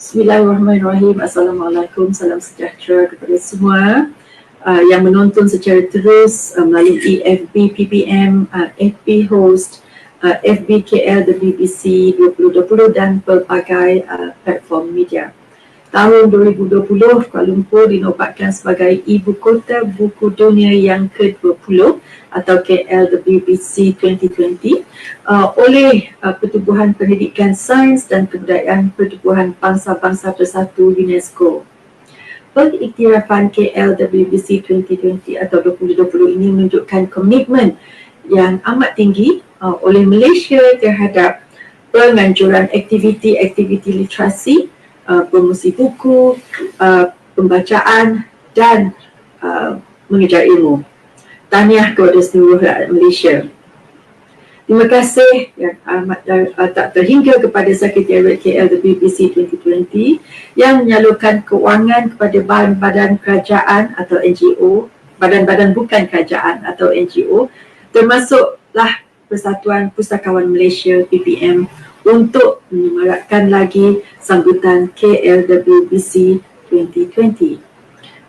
Bismillahirrahmanirrahim. Assalamualaikum, salam sejahtera kepada semua yang menonton secara terus melalui FB PPM, FB Host, FB KL, The BBC 2020 dan pelbagai platform media. Tahun 2020, Kuala Lumpur dinobatkan sebagai Ibu Kota Buku Dunia yang ke-20 atau KL The BBC 2020 oleh Pertubuhan Pendidikan Sains dan Kebudayaan Pertubuhan Bangsa-Bangsa Bersatu UNESCO. Pengiktirafan KL The BBC 2020 atau 2020 ini menunjukkan komitmen yang amat tinggi oleh Malaysia terhadap penganjuran aktiviti-aktiviti literasi, promosi buku, pembacaan dan mengejar ilmu. Tahniah kepada seluruh rakyat Malaysia. Terima kasih yang amat tak terhingga kepada Sekretariat KL The BBC 2020 yang menyalurkan kewangan kepada badan-badan kerajaan atau NGO, badan-badan bukan kerajaan atau NGO, termasuklah Persatuan Pustakawan Malaysia PPM untuk menyemarakkan lagi sambutan KL The BBC 2020.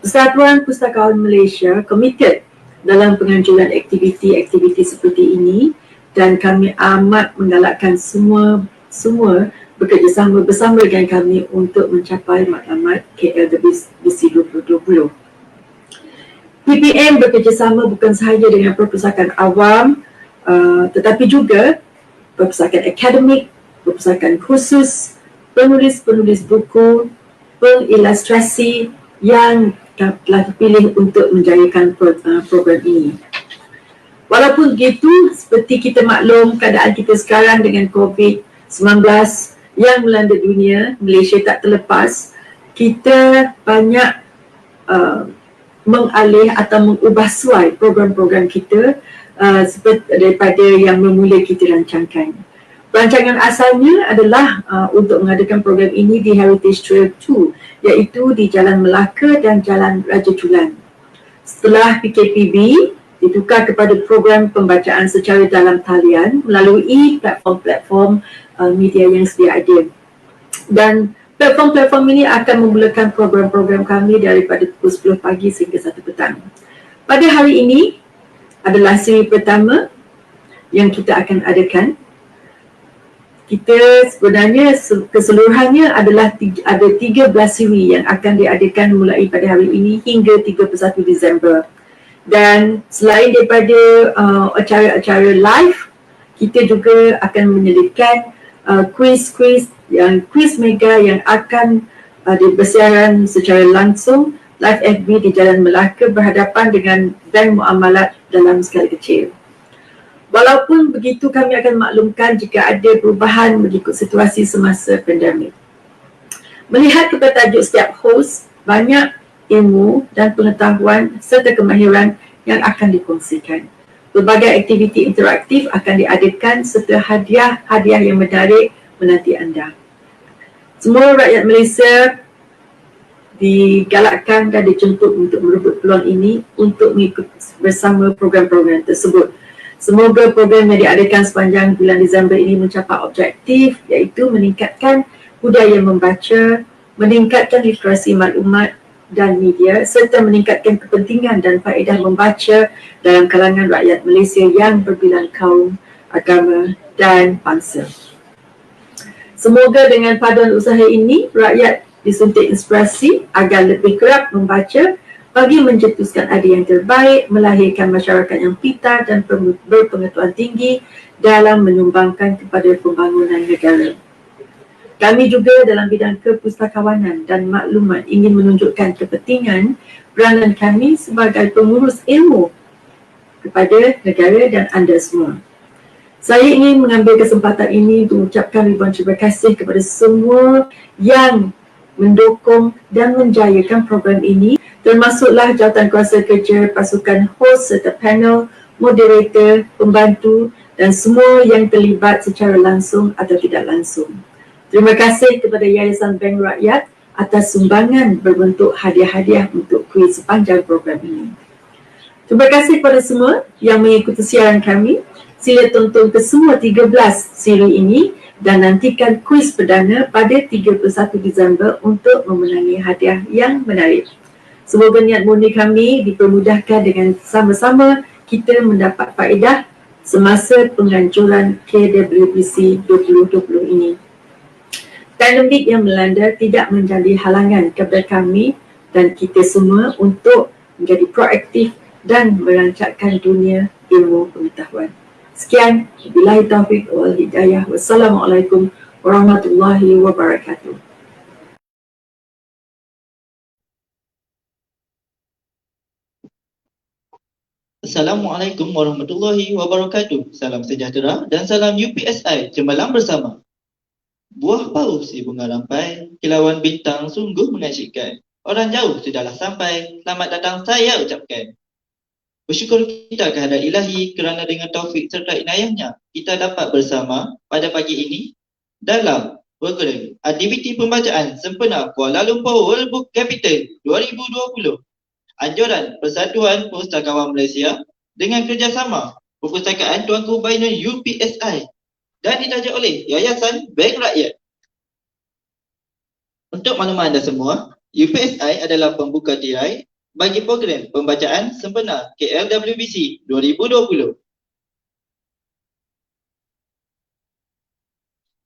Persatuan Pustakawan Malaysia komited dalam penganjuran aktiviti-aktiviti seperti ini dan kami amat menggalakkan semua bekerjasama bersama dengan kami untuk mencapai matlamat KL The BBC 2020. PPM bekerjasama bukan sahaja dengan perpustakaan awam tetapi juga perpustakaan akademik, perpustakaan khusus, penulis-penulis buku, pengilustrasi yang telah dipilih untuk menjayakan program ini. Walaupun begitu, seperti kita maklum keadaan kita sekarang dengan COVID-19 yang melanda dunia, Malaysia tak terlepas, kita banyak mengalih atau mengubah suai program-program kita seperti daripada yang bermula kita rancangkan. Rancangan asalnya adalah untuk mengadakan program ini di Heritage Trail 2, iaitu di Jalan Melaka dan Jalan Raja Chulan. Setelah PKPB, ditukar kepada program pembacaan secara dalam talian melalui platform-platform media yang sedia ada. Dan platform-platform ini akan memulakan program-program kami daripada pukul 10 pagi sehingga 1 petang. Pada hari ini adalah siri pertama yang kita akan adakan. Kita sebenarnya keseluruhannya adalah ada 13 siri yang akan diadakan mulai pada hari ini hingga 31 Disember. Dan selain daripada acara-acara live, kita juga akan menyelipkan kuis-kuis mega yang akan bersiaran secara langsung live FB di Jalan Melaka berhadapan dengan Bank Muamalat dalam skala kecil. Walaupun begitu, kami akan maklumkan jika ada perubahan mengikut situasi semasa pandemik. Melihat kepada tajuk setiap host, banyak ilmu dan pengetahuan serta kemahiran yang akan dikongsikan. Berbagai aktiviti interaktif akan diadakan serta hadiah-hadiah yang menarik menanti anda. Semua rakyat Malaysia digalakkan dan dijemput untuk merebut peluang ini untuk mengikuti bersama program-program tersebut. Semoga program yang diadakan sepanjang bulan Disember ini mencapai objektif iaitu meningkatkan budaya membaca, meningkatkan literasi maklumat dan media serta meningkatkan kepentingan dan faedah membaca dalam kalangan rakyat Malaysia yang berbilang kaum, agama dan bangsa. Semoga dengan paduan usaha ini, rakyat disuntik inspirasi agar lebih kerap membaca bagi mencetuskan idea yang terbaik, melahirkan masyarakat yang pintar dan berpengetahuan tinggi dalam menyumbangkan kepada pembangunan negara. Kami juga dalam bidang kepustakawanan dan maklumat ingin menunjukkan kepentingan peranan kami sebagai pengurus ilmu kepada negara dan anda semua. Saya ingin mengambil kesempatan ini untuk mengucapkan ribuan terima kasih kepada semua yang mendukung dan menjayakan program ini, termasuklah jawatan kuasa kerja, pasukan host serta panel, moderator, pembantu dan semua yang terlibat secara langsung atau tidak langsung. Terima kasih kepada Yayasan Bank Rakyat atas sumbangan berbentuk hadiah-hadiah untuk kuis sepanjang program ini. Terima kasih kepada semua yang mengikuti siaran kami. Sila tonton ke semua 13 siri ini dan nantikan kuis perdana pada 31 Disember untuk memenangi hadiah yang menarik. Semoga niat murni kami dipermudahkan dengan sama-sama kita mendapat faedah semasa penghancuran KWBC 2020 ini. Pandemik yang melanda tidak menjadi halangan kepada kami dan kita semua untuk menjadi proaktif dan merancangkan dunia ilmu pengetahuan. Sekian, billahi taufiq wal hidayah. Wassalamualaikum warahmatullahi wabarakatuh. Assalamualaikum warahmatullahi wabarakatuh. Salam sejahtera dan salam UPSI Cemerlang Bersama. Buah paus si bunga rampai, kilauan bintang sungguh mengasyikkan. Orang jauh sudahlah sampai, selamat datang saya ucapkan. Bersyukur kita kehadrat ilahi kerana dengan taufik serta inayahnya, kita dapat bersama pada pagi ini dalam program aktiviti pembacaan sempena Kuala Lumpur World Book Capital 2020. Anjuran Persatuan Pustakawan Malaysia dengan kerjasama Perpustakaan Tuanku Bainan UPSI dan ditaja oleh Yayasan Bank Rakyat. Untuk makluman anda semua, UPSI adalah pembuka tirai bagi program pembacaan sempena KLWBC 2020.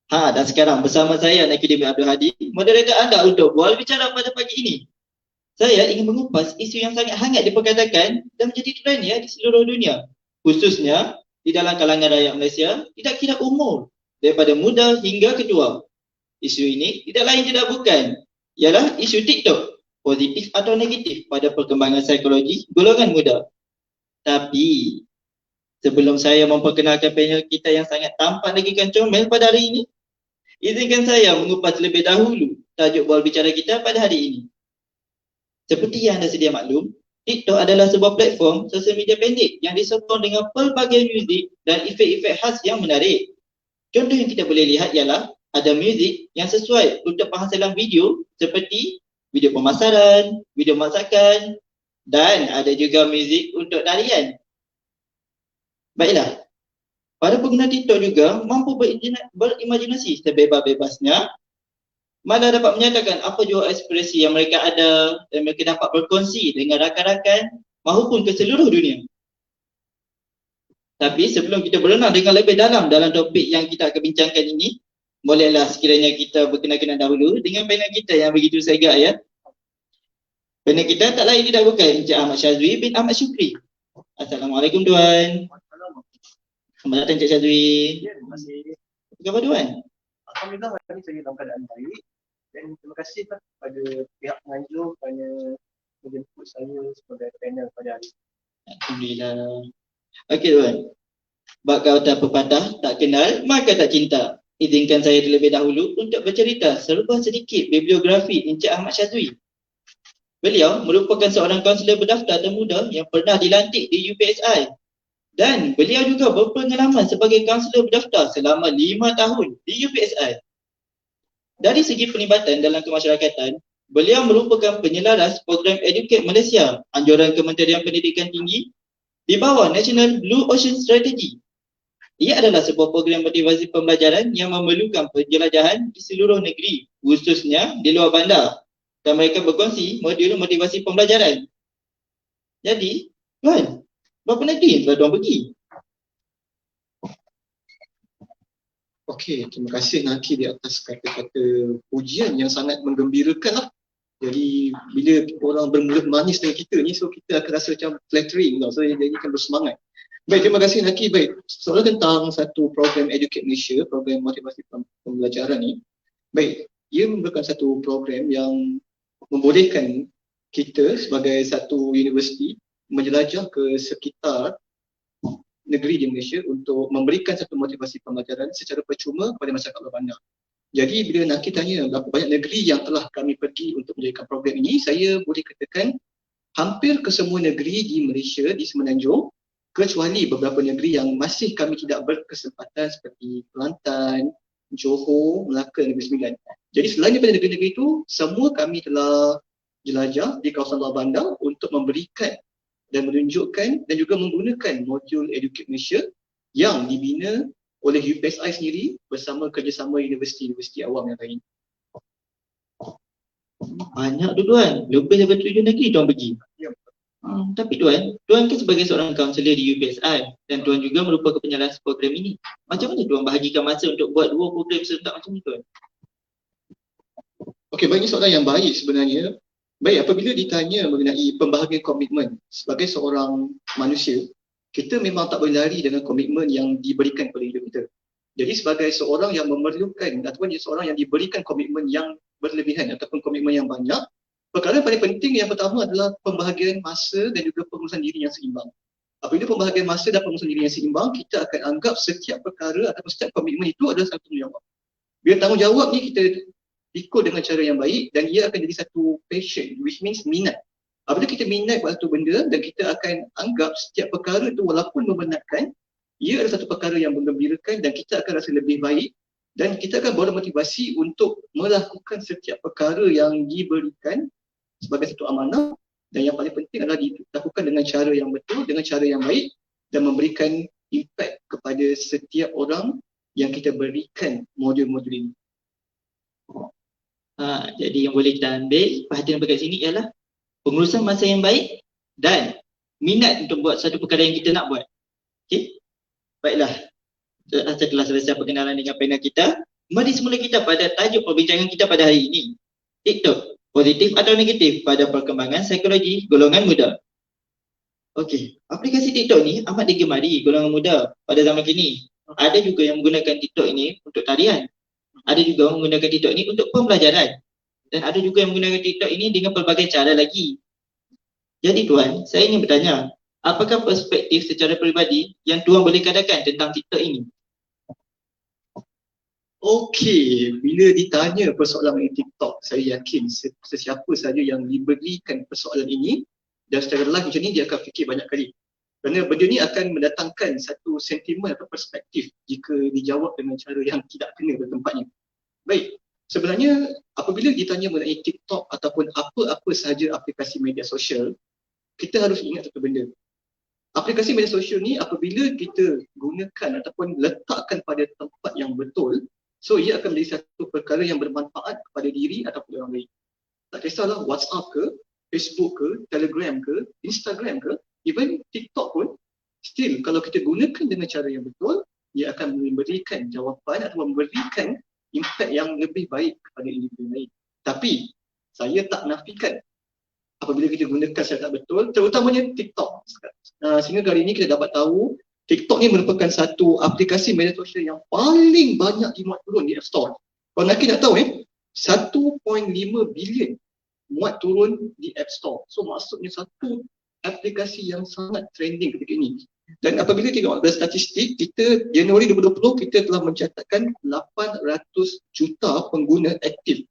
Dan sekarang bersama saya Nakidimi Abdul Hadi, moderator anda untuk bual bicara pada pagi ini. Saya ingin mengupas isu yang sangat hangat diperkatakan dan menjadi trend di seluruh dunia, khususnya di dalam kalangan rakyat Malaysia, tidak kira umur, daripada muda hingga ketua. Isu ini tidak lain tidak bukan, ialah isu TikTok, positif atau negatif pada perkembangan psikologi golongan muda. Tapi, sebelum saya memperkenalkan panel kita yang sangat tampak lagi comel pada hari ini, izinkan saya mengupas terlebih dahulu tajuk bual bicara kita pada hari ini. Seperti yang anda sedia maklum, TikTok adalah sebuah platform sosial media pendek yang disokong dengan pelbagai muzik dan efek-efek khas yang menarik. Contoh yang kita boleh lihat ialah ada muzik yang sesuai untuk penghasilan video seperti video pemasaran, video masakan dan ada juga muzik untuk tarian. Baiklah, para pengguna TikTok juga mampu berimajinasi sebebas-bebasnya, malah dapat menyatakan apa jua ekspresi yang mereka ada dan mereka dapat berkongsi dengan rakan-rakan maupun ke seluruh dunia. Tapi sebelum kita berenang dengan lebih dalam topik yang kita akan bincangkan ini, bolehlah sekiranya kita berkenal-kenal dahulu dengan panel kita yang begitu segak ya. Panel kita tak lain tidak bukan Encik Ahmad Syazwi bin Ahmad Syukri. Assalamualaikum Tuan. Selamat datang Encik Syazwi. Ya, terima kasih. Apa khabar Tuan? Alhamdulillah hari ini saya dalam keadaan baik dan terima kasih kepada pihak penganjur kerana menjemput saya sebagai panel pada hari ini. Alhamdulillah. Okey Tuan. Bak kau tak pepatah, tak kenal, maka tak cinta. Izinkan saya terlebih dahulu untuk bercerita serba sedikit bibliografi Encik Ahmad Syazwi. Beliau merupakan seorang kaunselor berdaftar termuda yang pernah dilantik di UPSI. Dan beliau juga berpengalaman sebagai kaunselor berdaftar selama 5 tahun di UPSI. Dari segi penglibatan dalam kemasyarakatan, beliau merupakan penyelaras program Educate Malaysia, anjuran Kementerian Pendidikan Tinggi di bawah National Blue Ocean Strategy. Ia adalah sebuah program motivasi pembelajaran yang memerlukan penjelajahan di seluruh negeri, khususnya di luar bandar. Dan mereka berkongsi modul motivasi pembelajaran. Jadi, Tuan, berapa negeri telah tuan pergi? Okey, terima kasih Naki di atas kata-kata pujian yang sangat menggembirakan lah. Jadi bila orang bermulut manis dengan kita ni, so kita akan rasa macam flattering tau. So jadi akan bersemangat. Baik, terima kasih Naki. Baik, soalan tentang satu program Educate Malaysia, program motivasi pembelajaran ni. Baik, ia merupakan satu program yang membolehkan kita sebagai satu universiti menjelajah ke sekitar negeri di Malaysia untuk memberikan satu motivasi pembelajaran secara percuma kepada masyarakat luar bandar. Jadi bila Naki tanya berapa banyak negeri yang telah kami pergi untuk menjalankan program ini, saya boleh katakan hampir ke semua negeri di Malaysia, di Semenanjung, kecuali beberapa negeri yang masih kami tidak berkesempatan seperti Kelantan, Johor, Melaka dan Negeri Sembilan. Jadi selain daripada negeri-negeri itu, semua kami telah jelajah di kawasan luar bandar untuk memberikan dan menunjukkan dan juga menggunakan modul Educate Malaysia yang dibina oleh UPSI sendiri bersama kerjasama universiti-universiti awam yang lain. Banyak tu Tuan, lebih daripada 7 negeri Tuan pergi. Ya. Tapi Tuan kan sebagai seorang kaunselor di UPSI dan Tuan juga merupakan penyalas program ini. Macam mana Tuan bahagikan masa untuk buat 2 program serentak macam ni Tuan? Okey, banyak soalan yang baik sebenarnya. Baik, apabila ditanya mengenai pembahagian komitmen sebagai seorang manusia, kita memang tak boleh lari dengan komitmen yang diberikan kepada hidup kita. Jadi sebagai seorang yang memerlukan ataupun seorang yang diberikan komitmen yang berlebihan ataupun komitmen yang banyak, perkara yang paling penting yang pertama adalah pembahagian masa dan juga pengurusan diri yang seimbang. Apabila pembahagian masa dan pengurusan diri yang seimbang, kita akan anggap setiap perkara ataupun setiap komitmen itu adalah satu tanggungjawab. Bila tanggungjawab ni kita ikut dengan cara yang baik dan ia akan jadi satu passion, which means minat. Apabila kita minat buat satu benda dan kita akan anggap setiap perkara itu walaupun membenarkan, ia adalah satu perkara yang menggembirakan dan kita akan rasa lebih baik dan kita akan bawa motivasi untuk melakukan setiap perkara yang diberikan sebagai satu amanah dan yang paling penting adalah dilakukan dengan cara yang betul, dengan cara yang baik dan memberikan impact kepada setiap orang yang kita berikan modul-modul ini. Jadi yang boleh kita ambil perhatian dekat sini ialah pengurusan masa yang baik dan minat untuk buat satu perkara yang kita nak buat. Okey? Baiklah, setelah selesai perkenalan dengan panel kita, mari semula kita pada tajuk perbincangan kita pada hari ini. TikTok, positif atau negatif pada perkembangan psikologi golongan muda. Okey, aplikasi TikTok ni amat digemari golongan muda pada zaman kini. Ada juga yang menggunakan TikTok ini untuk tarian. Ada juga yang menggunakan TikTok ini untuk pembelajaran. Dan ada juga yang menggunakan TikTok ini dengan pelbagai cara lagi. Jadi Tuan, saya ingin bertanya, apakah perspektif secara peribadi yang Tuan boleh katakan tentang TikTok ini? Okey, bila ditanya persoalan mengenai TikTok, saya yakin sesiapa saja yang diberikan persoalan ini dan secara live macam ni dia akan fikir banyak kali. Kerana benda ni akan mendatangkan satu sentimen atau perspektif jika dijawab dengan cara yang tidak kena pada tempatnya. Baik, sebenarnya apabila ditanya mengenai TikTok ataupun apa-apa sahaja aplikasi media sosial, kita harus ingat satu benda. Aplikasi media sosial ni apabila kita gunakan ataupun letakkan pada tempat yang betul, so ia akan menjadi satu perkara yang bermanfaat kepada diri ataupun orang lain. Tak kisahlah WhatsApp ke, Facebook ke, Telegram ke, Instagram ke, even TikTok pun, still kalau kita gunakan dengan cara yang betul, ia akan memberikan jawapan atau memberikan impact yang lebih baik kepada individu lain. Tapi saya tak nafikan apabila kita gunakan secara tak betul, terutamanya TikTok. Sehingga kali ini kita dapat tahu TikTok ni merupakan satu aplikasi media sosial yang paling banyak dimuat turun di App Store. Kalau nak tahu 1.5 bilion muat turun di App Store. So maksudnya satu aplikasi yang sangat trending ketika ini. Dan apabila tengok dari statistik, kita Januari 2020 kita telah mencatatkan 800 juta pengguna aktif.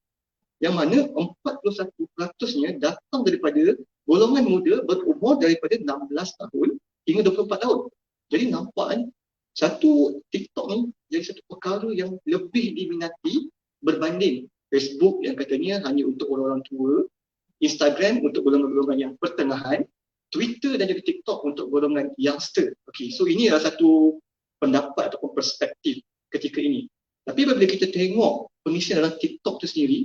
Yang mana 41%-nya datang daripada golongan muda berumur daripada 16 tahun hingga 24 tahun. Jadi nampak satu TikTok ni jadi satu perkara yang lebih diminati berbanding Facebook yang katanya hanya untuk orang-orang tua, Instagram untuk golongan-golongan yang pertengahan, Twitter dan juga TikTok untuk golongan youngster. Okey, so ini adalah satu pendapat ataupun perspektif ketika ini. Tapi apabila kita tengok pengisian dalam TikTok itu sendiri,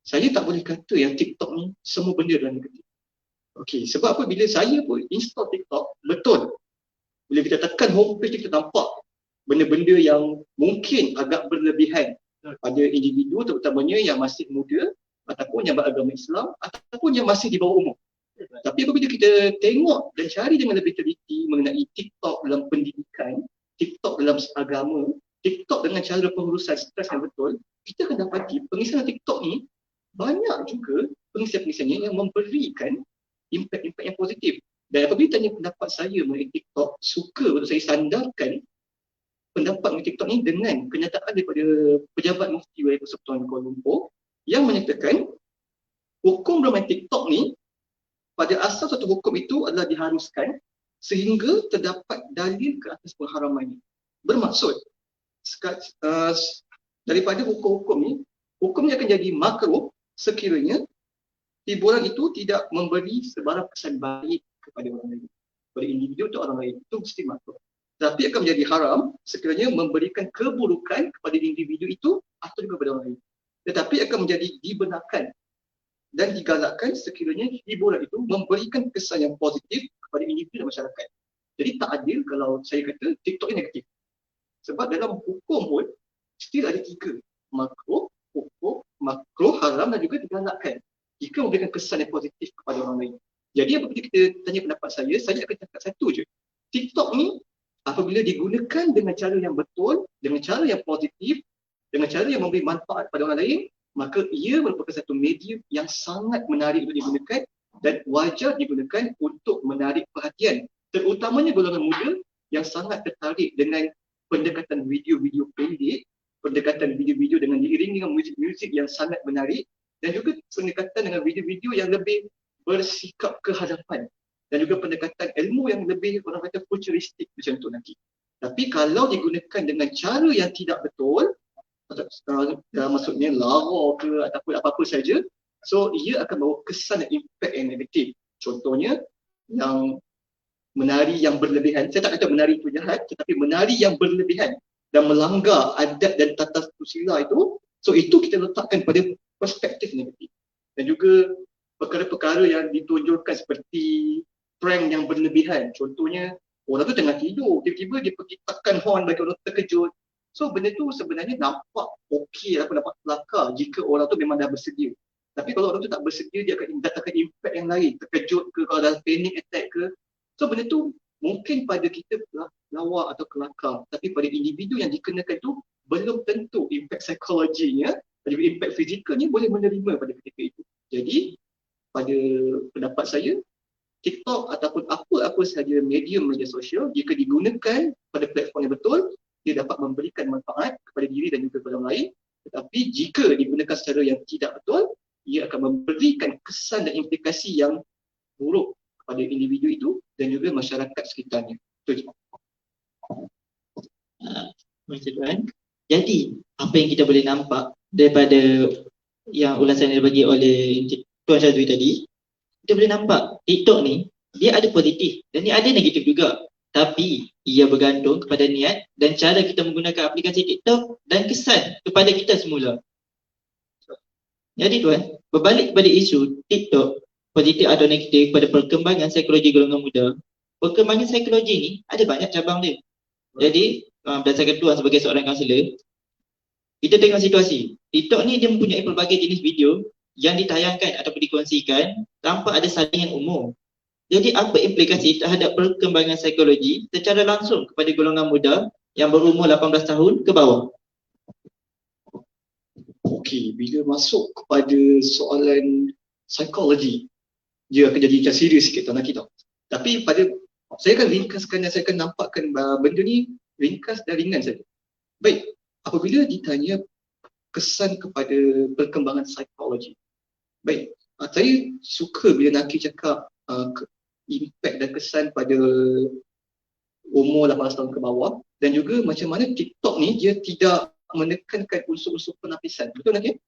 saya tak boleh kata yang TikTok ni semua benda dalam negatif. Okey, sebab apa? Bila saya pun install TikTok, betul. Bila kita tekan homepage kita nampak benda-benda yang mungkin agak berlebihan pada individu terutamanya yang masih muda ataupun yang beragama Islam ataupun yang masih di bawah umur. Tapi apabila kita tengok dan cari dengan lebih teliti mengenai TikTok dalam pendidikan, TikTok dalam agama, TikTok dengan cara pengurusan stres yang betul, kita akan dapati pengisian TikTok ni banyak juga pengisian-pengisiannya yang memberikan impact-impact yang positif. Dan apabila tanya pendapat saya mengenai TikTok, suka untuk saya sandarkan pendapat mengenai TikTok ni dengan kenyataan daripada Pejabat Mufti Wilayah Persekutuan Kuala Lumpur yang menyatakan hukum bermain TikTok ni pada asal satu hukum itu adalah diharuskan sehingga terdapat dalil ke atas pengharamannya. Bermaksud daripada hukum-hukum ni, hukum ni akan jadi makruh sekiranya hiburan itu tidak memberi sebarang kesan baik kepada orang lain, kepada individu atau orang lain. Itu mesti makruh. Tapi akan menjadi haram sekiranya memberikan keburukan kepada individu itu atau juga kepada orang lain. Tetapi akan menjadi dibenarkan dan digalakkan sekiranya hiburan itu memberikan kesan yang positif kepada individu dan masyarakat. Jadi tak adil kalau saya kata TikTok ini negatif. Sebab dalam hukum pun still ada 3. Makruh, hukum, makruh, haram dan juga digalakkan. Jika memberikan kesan yang positif kepada orang lain. Jadi apabila kita tanya pendapat saya akan cakap satu je. TikTok ni apabila digunakan dengan cara yang betul, dengan cara yang positif, dengan cara yang memberi manfaat pada orang lain, maka ia merupakan satu media yang sangat menarik untuk digunakan dan wajar digunakan untuk menarik perhatian. Terutamanya golongan muda yang sangat tertarik dengan pendekatan video-video pendek, pendekatan video-video dengan diiringi dengan muzik-muzik yang sangat menarik dan juga pendekatan dengan video-video yang lebih bersikap kehadapan dan juga pendekatan ilmu yang lebih orang kata futuristik macam tu nanti. Tapi kalau digunakan dengan cara yang tidak betul, maksudnya lara ke ataupun apa-apa saja, so ia akan bawa kesan dan impact yang negatif. Contohnya yang menari yang berlebihan, saya tak kata menari itu jahat, tetapi menari yang berlebihan dan melanggar adat dan tata susila itu, so itu kita letakkan pada perspektif negatif. Dan juga perkara-perkara yang ditunjukkan seperti prank yang berlebihan. Contohnya, orang tu tengah tidur, tiba-tiba dia pergi tekan horn bagi orang terkejut. So benda tu sebenarnya nampak okey, aku nampak kelakar jika orang tu memang dah bersedia. Tapi kalau orang tu tak bersedia, dia akan datangkan impact yang lain, terkejut ke, kalau dah panic attack ke. So benda tu mungkin pada kita lawak atau kelakar, tapi pada individu yang dikenakan tu belum tentu impact psikologinya dan juga impact fizikalnya boleh menerima pada ketika itu. Jadi pada pendapat saya, TikTok ataupun apa-apa sahaja medium media sosial jika digunakan pada platform yang betul, dia dapat memberikan manfaat kepada diri dan juga kepada orang lain. Tetapi jika digunakan secara yang tidak betul, ia akan memberikan kesan dan implikasi yang buruk kepada individu itu dan juga masyarakat sekitarnya. Itu je. Macam tu kan. Jadi apa yang kita boleh nampak daripada yang ulasan yang dibagi oleh Tuan Syazwi tadi, kita boleh nampak TikTok ni dia ada positif dan dia ada negatif juga. Tapi ia bergantung kepada niat dan cara kita menggunakan aplikasi TikTok dan kesan kepada kita semula. Jadi tuan, berbalik kepada isu TikTok positif atau negatif pada perkembangan psikologi golongan muda, perkembangan psikologi ni ada banyak cabang dia. Jadi berdasarkan tuan sebagai seorang kaunselor, kita tengok situasi. TikTok ni dia mempunyai pelbagai jenis video yang ditayangkan ataupun dikongsikan tanpa ada saringan umur. Jadi apa implikasi terhadap perkembangan psikologi secara langsung kepada golongan muda yang berumur 18 tahun ke bawah? Okey, bila masuk kepada soalan psikologi, dia akan jadi macam serius sikit tuan kita. Tapi saya akan ringkaskan dan saya akan nampakkan benda ni ringkas dan ringan saja. Baik, apabila ditanya kesan kepada perkembangan psikologi. Baik, saya suka bila Naki cakap impact dan kesan pada umur 18 tahun ke bawah dan juga macam mana TikTok ni dia tidak menekankan unsur-unsur penapisan. Betul Naki?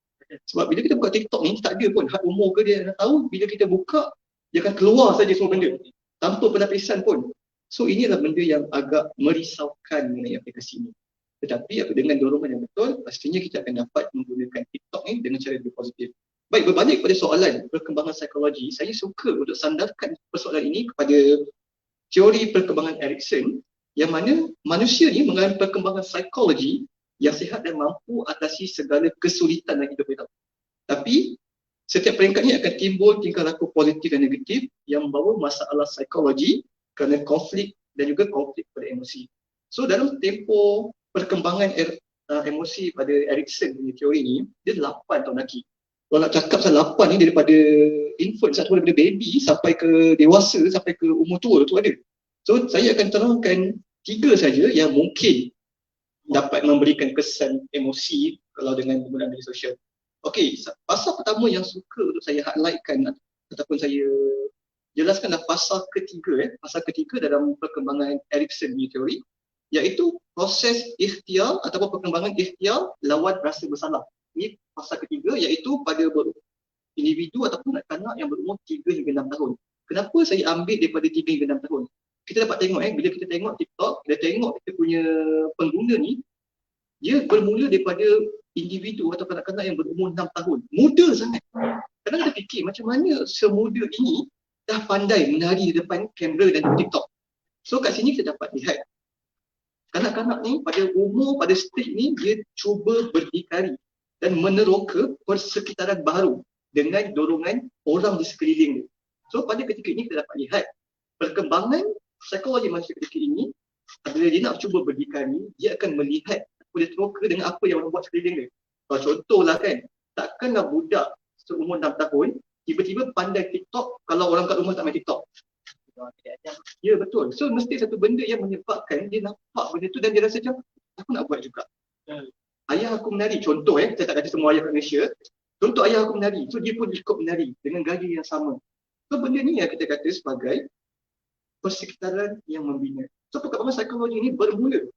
Sebab bila kita buka TikTok ni tak ada pun had umur ke, dia dah tahu bila kita buka dia akan keluar saja semua benda tanpa penapisan pun. So ini adalah benda yang agak merisaukan mengenai aplikasi ini. Tetapi dengan dorongan yang betul, pastinya kita akan dapat menggunakan TikTok ni dengan cara yang lebih positif. Baik, berbalik pada soalan perkembangan psikologi, saya suka untuk sandarkan persoalan ini kepada teori perkembangan Erikson yang mana manusia ni mengalami perkembangan psikologi yang sihat dan mampu atasi segala kesulitan dalam hidup kita. Tapi setiap peringkat ni akan timbul tingkah laku positif dan negatif yang membawa masalah psikologi kerana konflik dan juga konflik pada emosi. So dalam tempoh perkembangan emosi pada Erikson punya teori ni, dia 8 tahun lagi. Kalau nak cakap pasal 8 ni daripada infant, daripada baby sampai ke dewasa, sampai ke umur tua tu ada. So saya akan terangkan 3 saja yang mungkin dapat memberikan kesan emosi kalau dengan penggunaan media sosial. Okey, pasal pertama yang suka untuk saya highlightkan ataupun saya jelaskan adalah pasal ketiga pasal ketiga dalam perkembangan Erikson punya teori, iaitu proses ikhtiar ataupun perkembangan ikhtiar lawan rasa bersalah. Ini pasal ketiga iaitu pada individu ataupun kanak-kanak yang berumur 3 hingga 6 tahun. Kenapa saya ambil daripada 3 hingga 6 tahun? kita dapat tengok bila kita tengok TikTok, kita tengok kita punya pengguna ni, dia bermula daripada individu atau kanak-kanak yang berumur 6 tahun. Muda sangat. Kadang kita fikir macam mana semuda ini dah pandai menari di depan kamera dan TikTok. So kat sini kita dapat lihat kanak-kanak ni pada stage ni dia cuba berdikari dan meneroka persekitaran baru dengan dorongan orang di sekeliling dia. So pada ketika ini kita dapat lihat perkembangan psikologi manusia ketika ini, apabila dia nak cuba berdikari, dia akan melihat dia teroka dengan apa yang orang buat sekeliling dia. Kalau contohlah kan, takkanlah budak seumur 6 tahun tiba-tiba pandai TikTok kalau orang kat rumah tak main TikTok. Ya betul. So mesti satu benda yang menyebabkan dia nampak benda tu dan dia rasa macam aku nak buat juga. Ayah aku menari, contoh saya tak kata semua ayah kat Malaysia. Contoh ayah aku menari, so dia pun ikut menari dengan gaya yang sama. So benda ni yang kita kata sebagai persekitaran yang membina. So perkembangan psikologi ni bermula.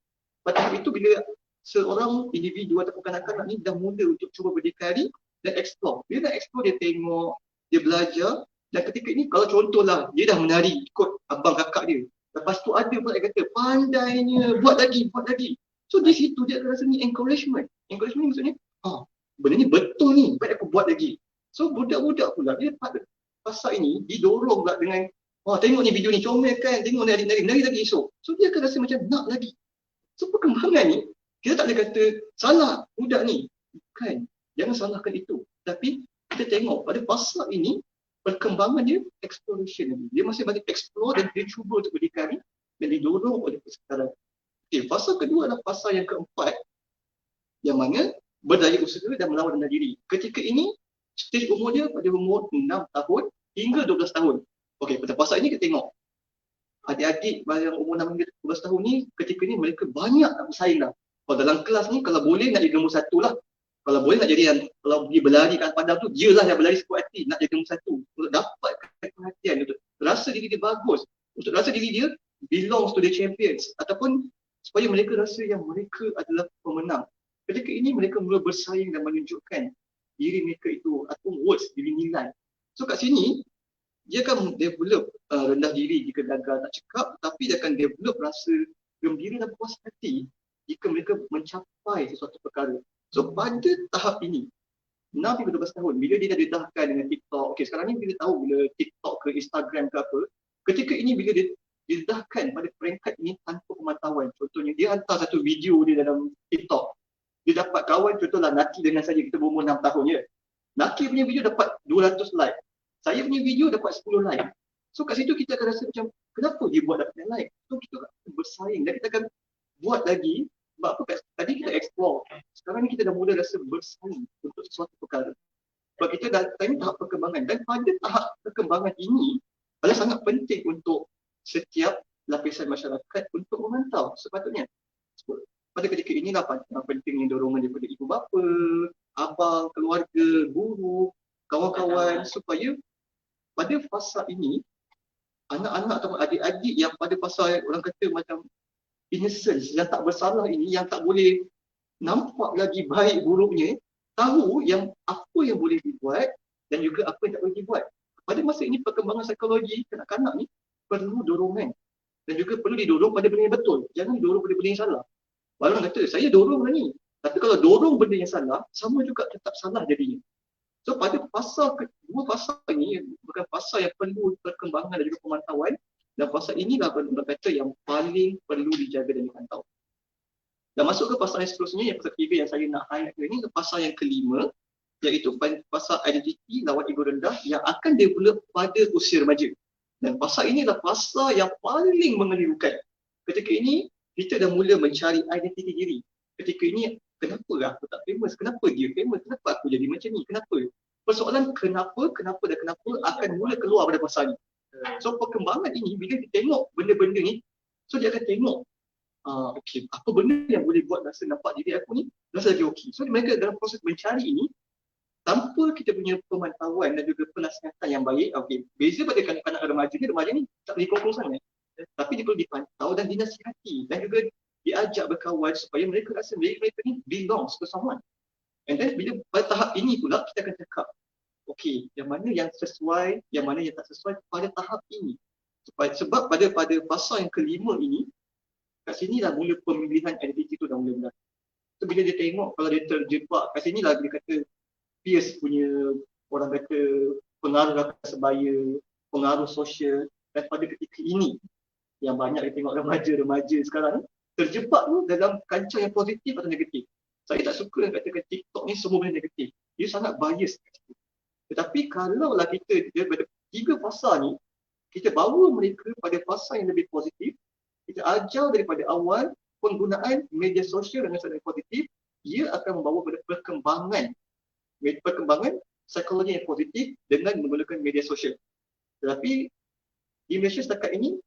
Pada tahap itu bila seorang individu ataupun kanak-kanak ni dah mula untuk cuba berdikari dan explore. Bila dah explore, dia tengok, dia belajar. Dan ketika ini kalau contohlah dia dah menari ikut abang kakak dia. Lepas tu ada pula yang kata pandainya, buat lagi. So di situ dia akan rasa ni encouragement. Encouragement ni maksudnya, benda ni betul ni, baik aku buat lagi. So budak-budak pula dia pada fasa ini didorong pula dengan tengok ni video ni comel kan, tengok nari lagi esok. So dia akan rasa macam nak lagi. So perkembangan ni kita tak boleh kata salah budak ni. Bukan, jangan salahkan itu. Tapi kita tengok pada fasa ini perkembangan dia exploration lagi. Dia masih banyak explore dan dia cuba untuk berdikari dan didorong oleh persekitaran. Okay, fasa kedua adalah fasa yang keempat yang mana berdaya usaha dan melawan rendah diri. Ketika ini stage umur dia pada umur 6 tahun hingga 12 tahun. Okey, pada fasa ini kita tengok adik-adik yang umur 6 hingga 12 tahun ni ketika ni mereka banyak nak bersaing dah. Kalau dalam kelas ni kalau boleh nak jadi nombor 1 lah. Kalau boleh nak jadi yang kalau dia berlari kat padang tu dia lah yang berlari sekuat hati nak jadi nombor 1 untuk dapatkan perhatian, untuk rasa diri dia bagus, untuk rasa diri dia belongs to the champions ataupun supaya mereka rasa yang mereka adalah pemenang. Ketika ini mereka mula bersaing dan menunjukkan diri mereka itu atau words, diri nilai. So kat sini dia akan develop rendah diri jika gagal tak cakap, tapi dia akan develop rasa gembira dan puas hati jika mereka mencapai sesuatu perkara. So pada tahap ini 6 hingga 12 tahun bila dia dah didedahkan dengan TikTok. Okey, sekarang ni kita tahu bila TikTok ke Instagram ke apa, ketika ini bila dia didedahkan pada peringkat ini tanpa pemantauan. Contohnya dia hantar satu video dia dalam TikTok. Dia dapat kawan, contohlah Naki dengan saya, kita berumur 6 tahun je. Naki punya video dapat 200 like. Saya punya video dapat 10 like. So kat situ kita akan rasa macam kenapa dia buat dapat like? So kita akan bersaing dan kita akan buat lagi. Sebab apa? Tadi kita explore. Sekarang ni kita dah mula rasa bersaing untuk sesuatu perkara. Sebab kita dah tengok tahap perkembangan dan pada tahap perkembangan ini adalah sangat penting untuk setiap lapisan masyarakat untuk memantau sepatutnya. Pada ketika inilah pentingnya dorongan daripada ibu bapa, abang, keluarga, guru, kawan-kawan supaya pada fasa ini anak-anak atau adik-adik yang pada fasa orang kata macam innocence, yang tak bersalah ini, yang tak boleh nampak lagi baik buruknya, tahu yang apa yang boleh dibuat dan juga apa yang tak boleh dibuat. Pada masa ini perkembangan psikologi kanak-kanak ni perlu dorongan dan juga perlu didorong pada benda yang betul. Jangan didorong pada benda yang salah. Orang kata saya dorong lah ni, tapi kalau dorong benda yang salah, sama juga tetap salah jadinya. So pada dua fasa ini bukan fasa yang perlu perkembangan dan juga pemantauan, dan fasa inilah orang kata yang paling perlu dijaga dan dipantau. Dan masuk ke fasa yang seterusnya, yang fasa ketiga yang saya nak highlight ini, fasa yang kelima, iaitu fasa identiti lawan ego rendah yang akan develop pada usia remaja. Dan fasa ini adalah fasa yang paling mengelirukan. Ketika ini kita dah mula mencari identiti diri. Ketika ini kenapa aku tak famous? Kenapa dia famous? Kenapa aku jadi macam ni? Kenapa? Persoalan kenapa akan mula keluar pada fasa ini. So perkembangan ini bila kita tengok benda-benda ni, so dia akan tengok okey, apa benda yang boleh buat rasa nampak diri aku ni rasa lagi okey. So mereka dalam proses mencari ini tanpa kita punya pemantauan dan juga penasihatan yang baik. Okey, beza pada kanak-kanak remaja ni tak boleh kontrol sangat. Tapi dia perlu dipantau dan dinasihati dan juga diajak berkawan supaya mereka rasa mereka ni belongs to someone. And then bila pada tahap ini pula kita akan cakap okey, yang mana yang sesuai, yang mana yang tak sesuai pada tahap ini. Sebab pada fasa yang kelima ini, kat sini dah mula pemilihan identiti tu dah mula. So bila dia tengok kalau dia terjebak kat sini lah dia kata Pierce punya orang kata pengaruh rakan sebaya, pengaruh sosial, dan pada ketika ini yang banyak kita tengok remaja sekarang terjebak tu dalam kancah yang positif atau negatif. Saya tak suka katakan TikTok ni semua benda negatif. Dia sangat bias. Tetapi kalaulah kita daripada 3 fasa ni kita bawa mereka pada fasa yang lebih positif, kita ajar daripada awal penggunaan media sosial dengan cara yang positif, ia akan membawa pada perkembangan psikologi yang positif dengan menggunakan media sosial. Tetapi di Malaysia setakat ini,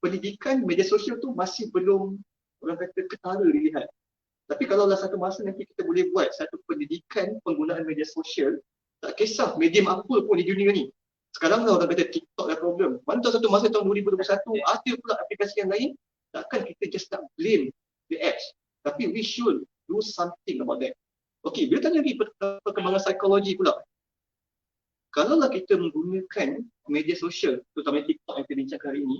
pendidikan media sosial tu masih belum orang kata ketara dilihat. Tapi kalaulah satu masa nanti kita boleh buat satu pendidikan penggunaan media sosial, tak kisah medium apa pun di dunia ni. Sekarang lah orang kata TikTok dah problem. Mana tahu satu masa tahun 2021 ada pula aplikasi yang lain, takkan kita just nak blame the apps. Tapi we should do something about that. Okey, bila tanya lagi perkembangan psikologi pula. Kalaulah kita menggunakan media sosial, terutama TikTok yang kita bincangkan hari ini,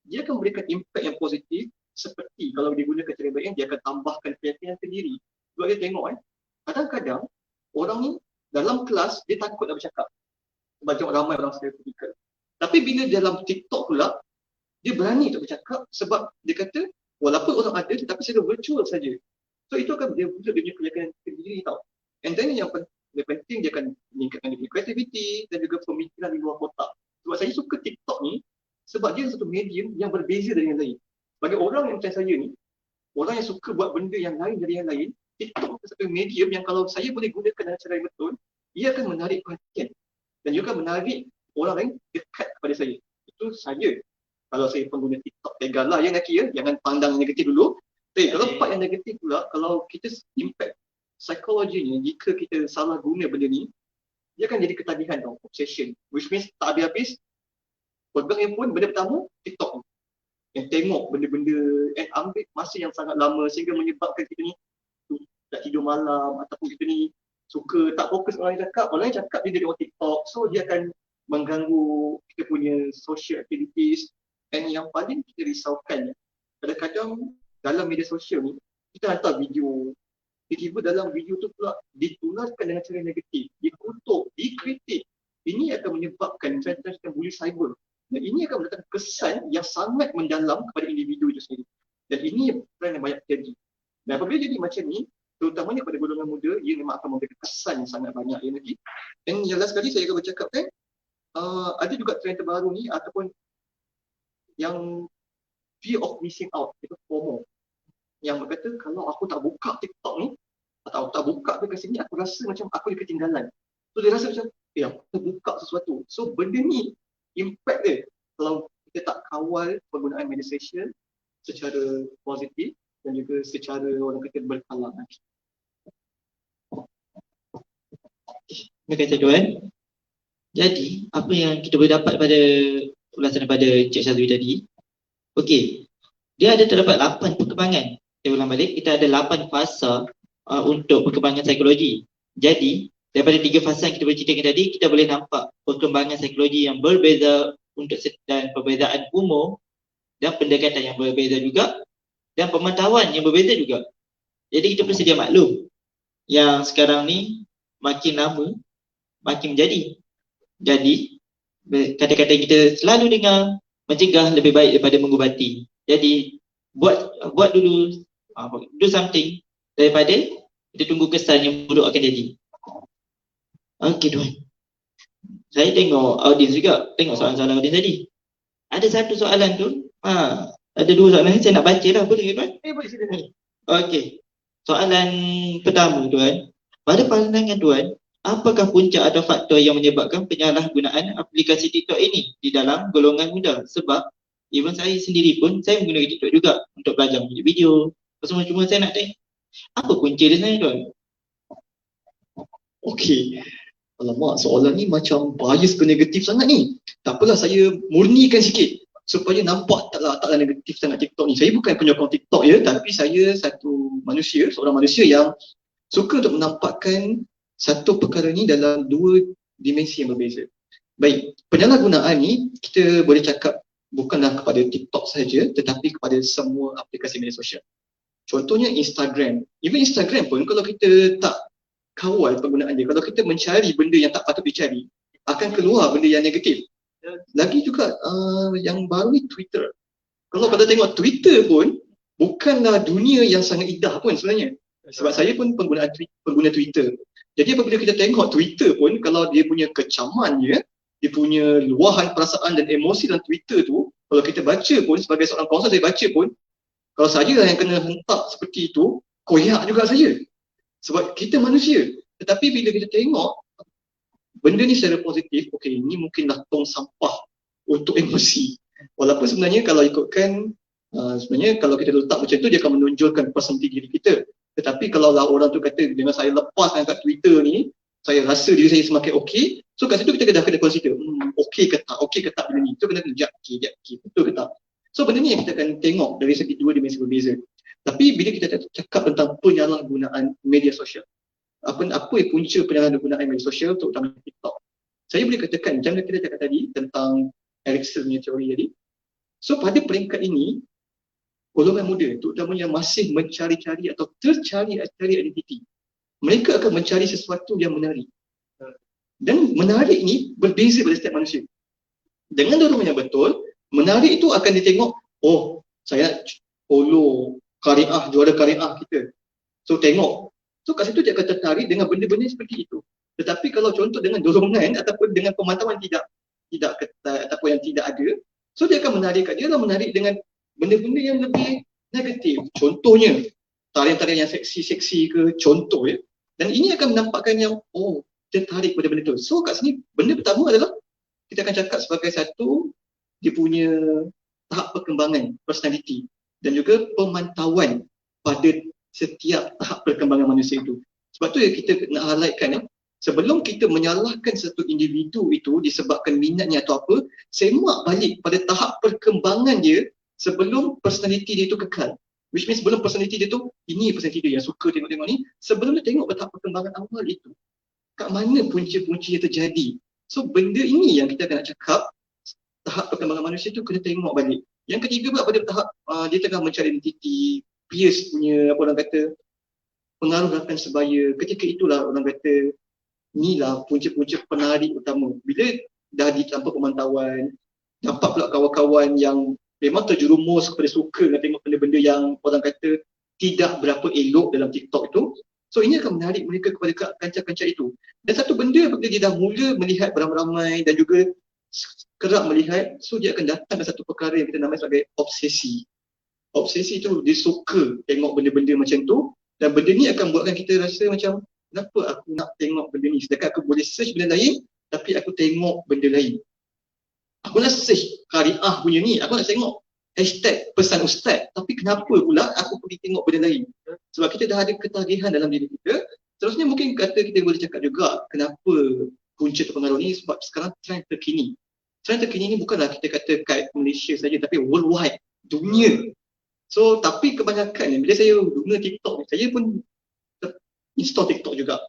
dia akan memberikan impact yang positif seperti kalau digunakan cara baik, dia akan tambahkan keyakinan sendiri. Sebab dia tengok kadang-kadang orang ni dalam kelas dia takut nak bercakap. Sebab tengok ramai orang stereotypical. Tapi bila dalam TikTok pula, dia berani untuk bercakap sebab dia kata walaupun orang ada tetapi secara virtual saja. So itu akan dia wujud dia punya keyakinan sendiri tau. And then yang penting dia akan meningkatkan dia punya kreativiti dan juga pemikiran di luar kotak. Sebab saya suka TikTok ni sebab dia satu medium yang berbeza dari yang lain. Bagi orang yang macam saya ni, orang yang suka buat benda yang lain dari yang lain, TikTok adalah satu medium yang kalau saya boleh gunakan dengan cara yang betul, ia akan menarik perhatian dan juga menarik orang lain dekat kepada saya. Itu saya. Kalau saya pengguna TikTok, tegalah ya Naki ya, jangan pandang yang negatif dulu. Tapi kalau part yang negatif pula, kalau kita impact psikologinya, jika kita salah guna benda ni, dia akan jadi ketagihan tau, obsession. Which means tak habis-habis, pegang handphone, benda pertama, TikTok. Yang tengok benda-benda and ambil masa yang sangat lama sehingga menyebabkan kita ni tak tidur malam ataupun kita ni suka tak fokus orang yang cakap dia tengok TikTok, so dia akan mengganggu kita punya social activities. And yang paling kita risaukan, kadang-kadang dalam media sosial ni kita hantar video, tiba-tiba dalam video tu pula ditularkan dengan cara negatif, dikutuk, dikritik. Ini akan menyebabkan macam bully cyber. Dan ini akan mendatangkan kesan yang sangat mendalam kepada individu itu sendiri. Dan ini trend yang banyak terjadi. Dan apabila jadi macam ni, terutamanya pada golongan muda, ia memang akan memberikan kesan yang sangat banyak ya nanti. Dan yang last kali saya akan bercakap ada juga trend terbaru ni ataupun yang fear of missing out, itu FOMO. Yang berkata kalau aku tak buka TikTok ni atau tak buka aplikasi ni, aku rasa macam aku ketinggalan. So dia rasa macam aku terbuka sesuatu. So benda ni impact dia kalau kita tak kawal penggunaan media sosial secara positif dan juga secara orang kata berkala. Terima kasih Tuan. Jadi apa yang kita boleh dapat pada ulasan daripada Cik Syazwi tadi, okey, dia ada terdapat 8 perkembangan. Saya ulang balik, kita ada 8 fasa untuk perkembangan psikologi. Jadi daripada 3 fasa yang kita boleh ceritakan tadi, kita boleh nampak perkembangan psikologi yang berbeza untuk dan perbezaan umur dan pendekatan yang berbeza juga dan pemantauan yang berbeza juga. Jadi kita bersedia maklum yang sekarang ni makin lama makin menjadi. Jadi kata-kata kita selalu dengar, mencegah lebih baik daripada mengubati. Jadi buat dulu do something daripada kita tunggu kesan yang buruk akan jadi. Okey Tuan. Saya tengok audiens juga, tengok soalan-soalan audiens tadi. Ada satu soalan tu, ada 2 soalan ni saya nak baca lah, boleh ke Tuan? Boleh silakan. Okey. Soalan pertama Tuan, pada pandangan Tuan, apakah punca atau faktor yang menyebabkan penyalahgunaan aplikasi TikTok ini di dalam golongan muda? Sebab even saya sendiri pun, saya menggunakan TikTok juga untuk belajar menjadi video. Cuma saya nak tanya, apa punca dia sebenarnya Tuan? Okey. Alamak, soalan ni macam bias ke negatif sangat ni. Tak apalah, saya murnikan sikit supaya nampak taklah negatif sangat TikTok ni. Saya bukan penyokong TikTok ya, tapi saya seorang manusia yang suka untuk menampakkan satu perkara ni dalam 2 dimensi yang berbeza. Baik, penyalahgunaan ni kita boleh cakap bukanlah kepada TikTok saja tetapi kepada semua aplikasi media sosial. Contohnya Instagram. Even Instagram pun kalau kita tak kawal penggunaan dia, kalau kita mencari benda yang tak patut dicari, akan keluar benda yang negatif. Lagi juga yang baru ni Twitter. Kalau kita tengok Twitter pun bukanlah dunia yang sangat indah pun sebenarnya. Sebab saya pun pengguna Twitter. Jadi apabila kita tengok Twitter pun, kalau dia punya kecaman dia punya luahan perasaan dan emosi dalam Twitter tu, kalau kita baca pun, sebagai seorang kawasan saya baca pun, kalau saya yang kena hentak seperti itu, koyak juga saya. Sebab kita manusia. Tetapi bila kita tengok benda ni secara positif, okey, ini mungkinlah tong sampah untuk emosi. Walaupun sebenarnya kalau ikutkan, sebenarnya kalau kita letak macam tu, dia akan menonjolkan personality diri kita. Tetapi kalau lah orang tu kata dengan saya lepaskan kat Twitter ni, saya rasa diri saya semakin okey. So kat situ kita dah kena consider, okey ke tak benda ni. So kena sekejap, okey, betul ke tak. So benda ni yang kita akan tengok dari segi dua dimensi berbeza. Tapi bila kita cakap tentang penyalahgunaan media sosial, apa punca penyalahgunaan media sosial terutama TikTok, saya boleh katakan, macam kita cakap tadi tentang Erikson punya teori tadi. So pada peringkat ini, golongan muda terutama yang masih mencari-cari atau tercari identiti, mereka akan mencari sesuatu yang menarik. Dan menarik ni berbeza pada setiap manusia. Dengan dorongan yang betul, menarik itu akan ditengok, oh saya nak follow juara kariah kita. So tengok. So kat situ dia akan tertarik dengan benda-benda seperti itu. Tetapi kalau contoh dengan dorongan ataupun dengan pemantauan tidak ketat ataupun yang tidak ada, so dia akan menarik kat dia lah, menarik dengan benda-benda yang lebih negatif. Contohnya, tarian-tarian yang seksi-seksi ke, contoh ya. Dan ini akan menampakkan yang, oh, tertarik pada benda tu. So kat sini, benda pertama adalah kita akan cakap sebagai satu, dia punya tahap perkembangan personality dan juga pemantauan pada setiap tahap perkembangan manusia itu. Sebab tu kita nak highlightkan ya, sebelum kita menyalahkan satu individu itu disebabkan minatnya atau apa, semak balik pada tahap perkembangan dia sebelum personality dia itu kekal. Which means sebelum personality dia tu, ini personality dia yang suka tengok-tengok ni, sebelum dia tengok tahap perkembangan awal itu, kat mana punca-punca yang terjadi. So benda ini yang kita akan nak cakap, tahap perkembangan manusia tu kena tengok balik. Yang ketiga pula pada tahap dia tengah mencari identiti, peers punya apa orang kata, pengaruh rakan sebaya. Ketika itulah orang kata, inilah punca-punca penarik utama. Bila dah tanpa pemantauan, dapat pula kawan-kawan yang memang terjerumus kepada suka nak tengok benda-benda yang orang kata tidak berapa elok dalam TikTok itu. So ini akan menarik mereka kepada kancah-kancah itu. Dan satu benda apabila dia dah mula melihat beramai-ramai dan juga kerap melihat, so dia akan datang ke satu perkara yang kita namai sebagai obsesi. Obsesi itu dia suka tengok benda-benda macam tu, dan benda ni akan buatkan kita rasa macam, kenapa aku nak tengok benda ni? Sedangkan aku boleh search benda lain, tapi aku tengok benda lain. Aku nak search kariah punya ni, aku nak tengok hashtag pesan ustaz, tapi kenapa pula aku pergi tengok benda lain? Sebab kita dah ada ketagihan dalam diri kita. Terusnya mungkin kita boleh cakap juga kenapa punca terpengaruh ni, sebab sekarang trend terkini. Trend terkini ni bukanlah kita kata kat Malaysia saja, tapi worldwide, dunia. So tapi kebanyakan bila saya guna TikTok ni, saya pun install TikTok juga.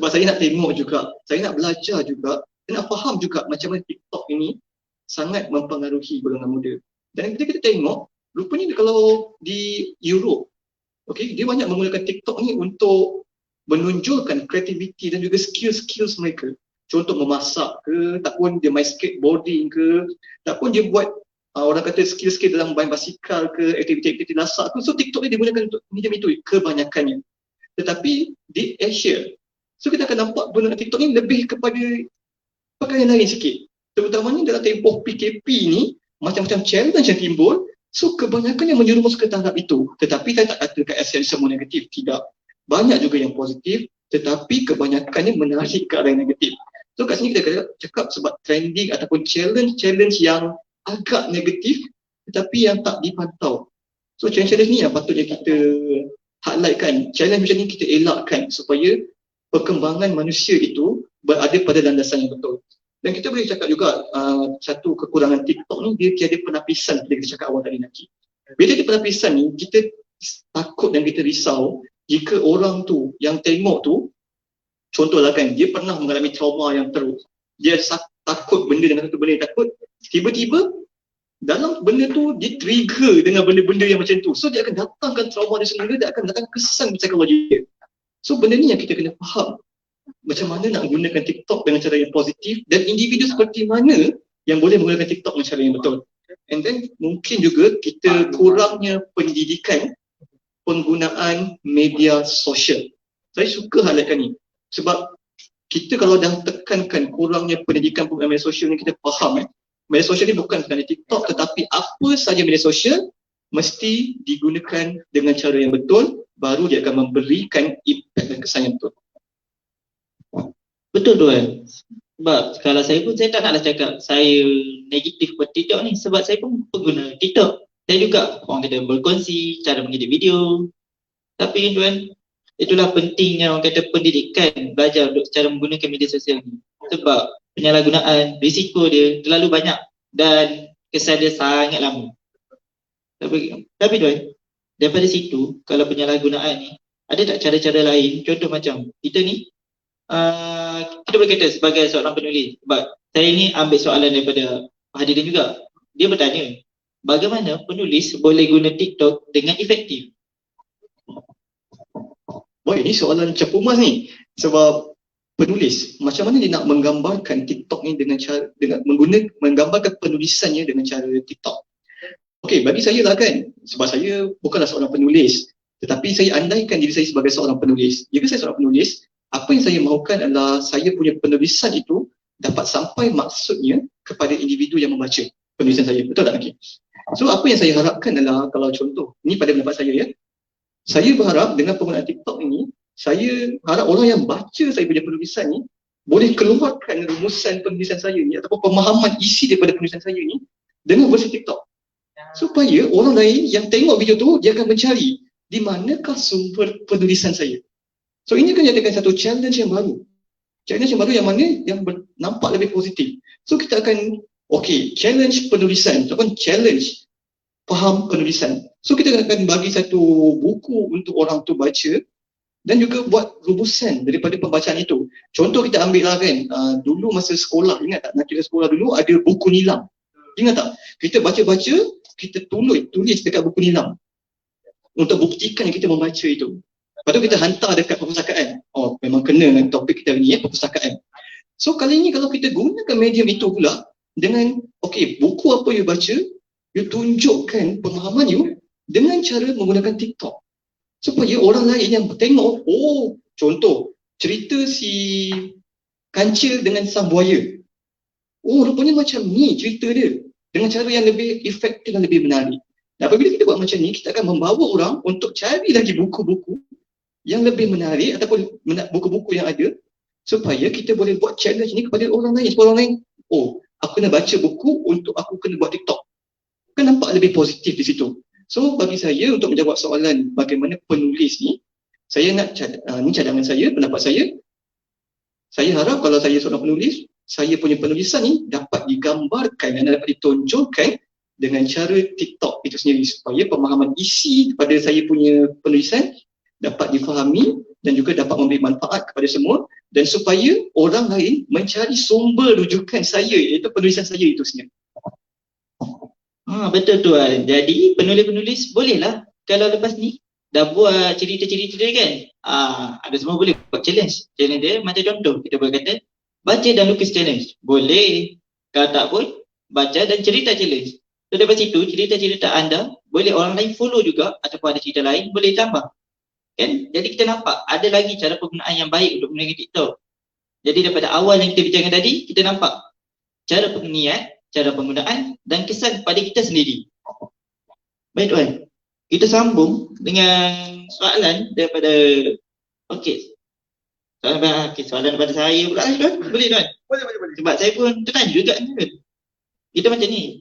Sebab saya nak tengok juga, saya nak belajar juga, saya nak faham juga macam mana TikTok ini sangat mempengaruhi golongan muda. Dan bila kita tengok, rupanya kalau di Europe, okay, dia banyak menggunakan TikTok ni untuk menunjukkan kreativiti dan juga skills mereka. Contoh memasak ke, ataupun dia main skateboarding ke, ataupun dia buat orang kata skill-skill dalam main basikal ke, aktiviti-aktiviti lasak ke. So TikTok ni digunakan untuk medium itu kebanyakannya. Tetapi di Asia, so kita akan nampak penggunaan TikTok ni lebih kepada perkara lain sikit. Terutamanya dalam tempoh PKP ni, macam-macam challenge yang timbul, so kebanyakan yang menjerumus ke tahap itu. Tetapi saya tak kata kat Asia semua negatif, tidak. Banyak juga yang positif, tetapi kebanyakannya menarik ke arah yang negatif. So kat sini kita cakap sebab trending ataupun challenge yang agak negatif tetapi yang tak dipantau. So challenge ni yang patutnya kita highlightkan. Challenge macam ni kita elakkan supaya perkembangan manusia itu berada pada landasan yang betul. Dan kita boleh cakap juga satu kekurangan TikTok ni, dia tiada penapisan bila kita cakap awal tadi nanti. Bila ada penapisan ni, kita takut dan kita risau jika orang tu yang tengok tu, contohlah kan, dia pernah mengalami trauma yang teruk. Dia takut benda dengan satu benda yang takut, tiba-tiba dalam benda tu dia trigger dengan benda-benda yang macam tu. So dia akan datangkan trauma dia semula, dia akan datangkan kesan psikologi dia. So benda ni yang kita kena faham. Macam mana nak gunakan TikTok dengan cara yang positif dan individu seperti mana yang boleh menggunakan TikTok dengan cara yang betul. And then mungkin juga kita kurangnya pendidikan penggunaan media sosial. Saya suka highlightkan ni. Sebab kita kalau dah tekankan kurangnya pendidikan penggunaan media sosial ni, kita faham media sosial ni bukan sekadar TikTok, tetapi apa saja media sosial mesti digunakan dengan cara yang betul, baru dia akan memberikan impact dan kesan yang betul. Betul tu kan. Sebab kalau saya pun, saya tak naklah cakap saya negatif buat TikTok ni, sebab saya pun pengguna TikTok. Saya juga orang kata berkongsi cara mengedit video. Tapi tuan, itulah pentingnya orang kata pendidikan, belajar untuk cara menggunakan media sosial ni. Sebab penyalahgunaan, risiko dia terlalu banyak dan kesan dia sangat lama. Tapi tuan, daripada situ, kalau penyalahgunaan ni, ada tak cara-cara lain? Contoh macam kita ni, kita boleh kata sebagai seorang penulis. Sebab saya ni ambil soalan daripada hadirin juga. Dia bertanya, bagaimana penulis boleh guna TikTok dengan efektif? Boy, ini soalan cepumas ni. Sebab penulis, macam mana dia nak menggambarkan TikTok ni dengan cara, menggambarkan penulisannya dengan cara TikTok. Okey, bagi saya lah kan, sebab saya bukanlah seorang penulis, tetapi saya andaikan diri saya sebagai seorang penulis. Jika saya seorang penulis, apa yang saya mahukan adalah saya punya penulisan itu dapat sampai maksudnya kepada individu yang membaca penulisan saya. Betul tak? Okay. So apa yang saya harapkan adalah, kalau contoh, ini pada pendapat saya ya, saya berharap dengan penggunaan TikTok ini, saya harap orang yang baca saya punya penulisan ni boleh keluarkan rumusan penulisan saya ni ataupun pemahaman isi daripada penulisan saya ni dengan versi TikTok. Supaya orang lain yang tengok video tu, dia akan mencari di manakah sumber penulisan saya. So ini akan jadikan satu challenge yang baru. Challenge yang baru yang mana yang nampak lebih positif. So kita akan, challenge penulisan ataupun challenge faham penulisan. So kita akan bagi satu buku untuk orang tu baca dan juga buat rumusan daripada pembacaan itu. Contoh kita ambil lah kan, dulu masa sekolah, ingat tak? Nak kita sekolah dulu ada buku nilam. Ingat tak? Kita baca-baca, kita tulis dekat buku nilam untuk buktikan yang kita membaca itu. Lepas tu kita hantar dekat perpustakaan. Oh, memang kena dengan topik kita ni perpustakaan. So kali ni kalau kita gunakan medium itu pula dengan, buku apa you baca, you tunjukkan pemahaman you dengan cara menggunakan TikTok. Supaya orang lain yang tengok, contoh, cerita si kancil dengan sang buaya. Rupanya macam ni cerita dia. Dengan cara yang lebih efektif dan lebih menarik. Dan apabila kita buat macam ni, kita akan membawa orang untuk cari lagi buku-buku yang lebih menarik ataupun buku-buku yang ada, supaya kita boleh buat challenge ni kepada orang lain. Supaya orang lain, aku kena baca buku untuk aku kena buat TikTok. Kan nampak lebih positif di situ. So bagi saya, untuk menjawab soalan bagaimana penulis ni, saya nak, ni cadangan saya, pendapat saya harap kalau saya seorang penulis, saya punya penulisan ni dapat digambarkan dan dapat ditonjolkan dengan cara TikTok itu sendiri, supaya pemahaman isi pada saya punya penulisan dapat difahami dan juga dapat memberi manfaat kepada semua, dan supaya orang lain mencari sumber rujukan saya, iaitu penulisan saya itu sendiri. Betul tuan. Jadi penulis-penulis bolehlah kalau lepas ni dah buat cerita-cerita dia kan, ada semua boleh buat challenge. Challenge dia macam contoh, kita boleh kata baca dan lukis challenge. Boleh. Kalau tak pun, baca dan cerita challenge. So daripada situ, cerita-cerita anda boleh orang lain follow juga, ataupun ada cerita lain boleh tambah. Kan? Jadi kita nampak ada lagi cara penggunaan yang baik untuk menggunakan TikTok. Jadi daripada awal yang kita bincangkan tadi, kita nampak cara penggunaan, cara penggunaan dan kesan pada kita sendiri. Baik tuan, kita sambung dengan soalan daripada soalan daripada saya pula tuan. Boleh tuan? Boleh. Sebab saya pun tertanya juga kan. Kita macam ni.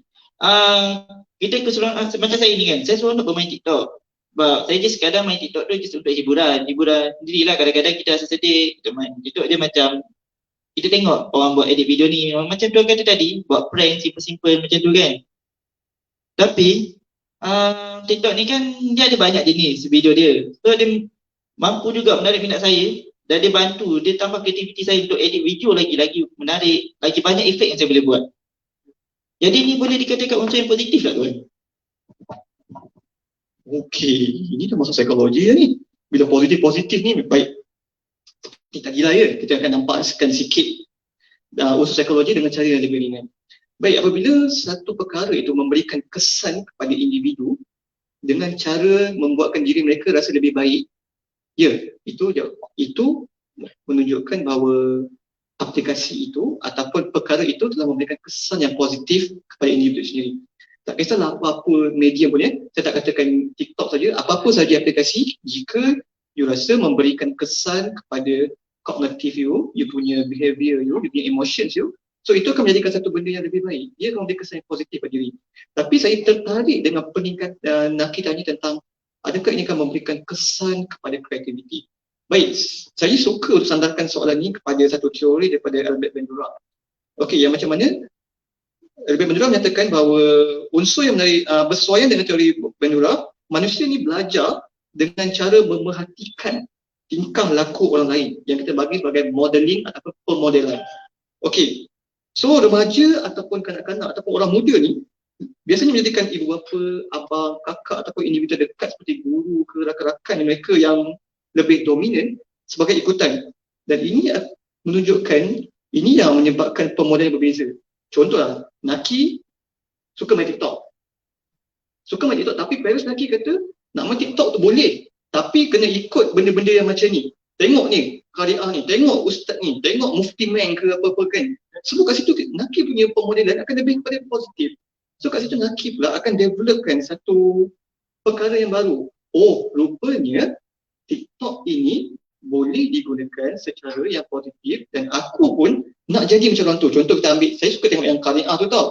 Kita keseluruhan macam saya ni kan, saya seronok bermain TikTok. Sebab saya je sekadar main TikTok tu just untuk hiburan sendirilah. Kadang-kadang kita rasa sedih, kita main TikTok dia macam kita tengok orang buat edit video ni macam tuan kata tadi, buat prank simple-simple macam tu kan. Tapi TikTok ni kan dia ada banyak jenis video dia. So dia mampu juga menarik minat saya Dan dia bantu, dia tambah kreativiti saya untuk edit video lagi menarik, lagi banyak efek yang saya boleh buat. Jadi ni boleh dikatakan unsur yang positif tak tuan? Okey, ini dah masuk psikologi dah ni. Bila positif-positif ni baik. Kita gila ya, kita akan nampakkan sikit unsur psikologi dengan cara yang lebih ringan. Baik, apabila satu perkara itu memberikan kesan kepada individu dengan cara membuatkan diri mereka rasa lebih baik, ya, itu menunjukkan bahawa aplikasi itu ataupun perkara itu telah memberikan kesan yang positif kepada individu sendiri. Tak kisahlah apa-apa medium pun ya, saya tak katakan TikTok saja, apa-apa saja aplikasi, jika you rasa memberikan kesan kepada kognitif you punya behavior you punya emotions you, so itu akan menjadikan satu benda yang lebih baik. Dia akan memberikan kesan yang positif pada diri. Tapi saya tertarik dengan peningkatan Naki tanya tentang adakah ini akan memberikan kesan kepada kreativiti. Baik, saya suka untuk sandarkan soalan ini kepada satu teori daripada Albert Bandura. Okey, yang macam mana? Albert Bandura menyatakan bahawa unsur yang bersesuaian dengan teori Bandura, manusia ni belajar dengan cara memerhatikan tingkah laku orang lain yang kita bagi sebagai modeling ataupun pemodelan. Okey, so remaja ataupun kanak-kanak ataupun orang muda ni biasanya menjadikan ibu bapa, abang, kakak ataupun individu dekat seperti guru ke rakan-rakan mereka yang lebih dominan sebagai ikutan. Dan ini menunjukkan, ini yang menyebabkan pemodelan berbeza. Contohlah, Naki suka main TikTok. Tapi parents Naki kata nak main TikTok tu boleh, tapi kena ikut benda-benda yang macam ni. Tengok ni, karya ni, tengok ustaz ni, tengok mufti man ke apa-apa kan. Semua kat situ Naki punya pemodelan akan lebih kepada positif. So kat situ Naki pula akan developkan satu perkara yang baru. Oh, rupanya TikTok ini boleh digunakan secara yang positif dan aku pun nak jadi macam orang tu. Contoh kita ambil, saya suka tengok yang karya tu tau.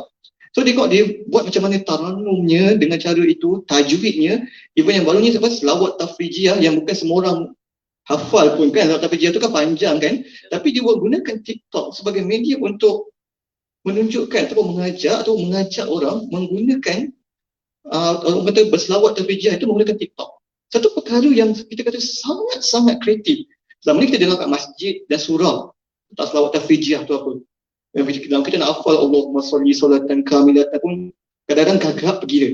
So tengok dia buat macam mana taranumnya dengan cara itu, tajwidnya. Even yang barunya selawat tafrijiyah yang bukan semua orang hafal pun kan. Selawat tafrijiyah tu kan panjang kan. Tapi dia gunakan TikTok sebagai media untuk menunjukkan ataupun mengajak orang menggunakan orang kata berselawat tafrijiyah itu menggunakan TikTok. Satu perkara yang kita kata sangat-sangat kreatif. Selama ni kita dengar kat masjid dan surau tentang selawat tafrijiyah tu apa. Dalam kita nak hafal Allahumma salli salatan kamilatan pun kadang-kadang gagap pergi dia.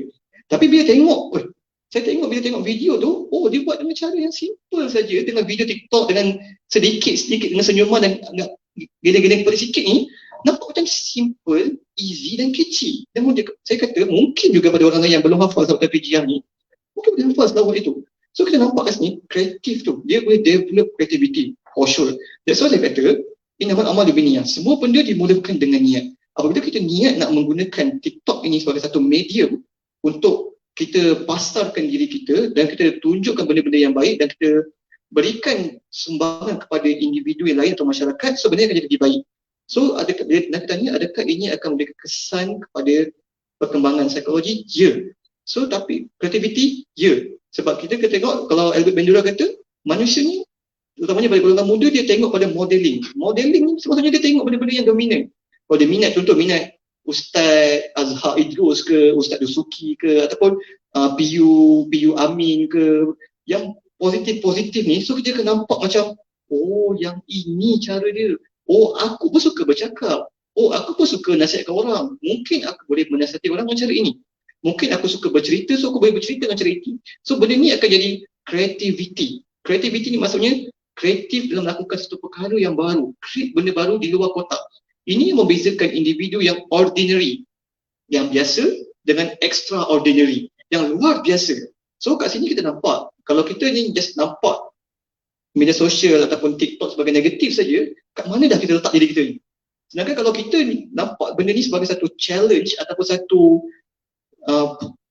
Tapi bila tengok video tu, oh dia buat dengan cara yang simple saja, dengan video TikTok dengan sedikit dengan senyuman dan agak gede-gede kepada sikit ni, nampak macam simple, easy dan catchy. Dan saya kata mungkin juga pada orang yang belum hafal selawat tafrijiyah ni, mungkin boleh hafal selawat itu. So kita nampak kat sini, kreatif tu, dia boleh develop creativity, for sure. That's why saya kata, innamal a'malu binniyat. Semua benda dimulakan dengan niat. Apabila kita niat nak menggunakan TikTok ini sebagai satu medium untuk kita pasarkan diri kita dan kita tunjukkan benda-benda yang baik dan kita berikan sumbangan kepada individu yang lain atau masyarakat, so benda akan jadi lebih baik. So nak tanya, adakah ini akan memberikan kesan kepada perkembangan psikologi? Ya. So tapi kreativiti? Ya. Sebab kita tengok, kalau Albert Bandura kata, manusia ni terutamanya pada golongan muda, dia tengok pada modeling. Modeling ni maksudnya dia tengok benda-benda yang dominan. Kalau dia minat, contoh minat Ustaz Azhar Idrus ke, Ustaz Dusuki ke, ataupun PU Amin ke, yang positif-positif ni, so kita akan nampak macam, oh yang ini cara dia. Oh aku pun suka bercakap. Oh aku pun suka nasihatkan orang. Mungkin aku boleh menasihati orang dengan cara ini. Mungkin aku suka bercerita, so aku boleh bercerita dengan cara ini. So benda ni akan jadi creativity. Creativity ni maksudnya kreatif dalam melakukan satu perkara yang baru, create benda baru di luar kotak. Ini yang membezakan individu yang ordinary, yang biasa dengan extraordinary, yang luar biasa. So kat sini kita nampak, kalau kita ni just nampak media sosial ataupun TikTok sebagai negatif saja, kat mana dah kita letak diri kita ni? Sedangkan kalau kita ni nampak benda ni sebagai satu challenge ataupun satu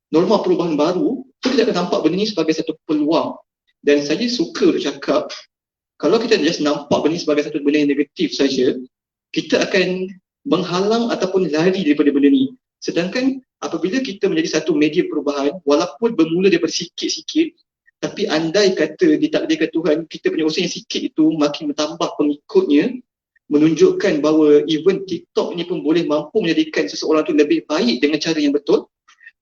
norma perubahan baru, so kita akan nampak benda ni sebagai satu peluang. Dan saya suka untuk cakap, kalau kita just nampak benda ni sebagai satu benda yang negatif saja, kita akan menghalang ataupun lari daripada benda ni. Sedangkan apabila kita menjadi satu media perubahan, walaupun bermula daripada sikit-sikit, tapi andai kata ditakdirkan Tuhan, kita punya usaha yang sikit itu makin bertambah pengikutnya, menunjukkan bahawa even TikTok ni pun boleh mampu menjadikan seseorang tu lebih baik dengan cara yang betul.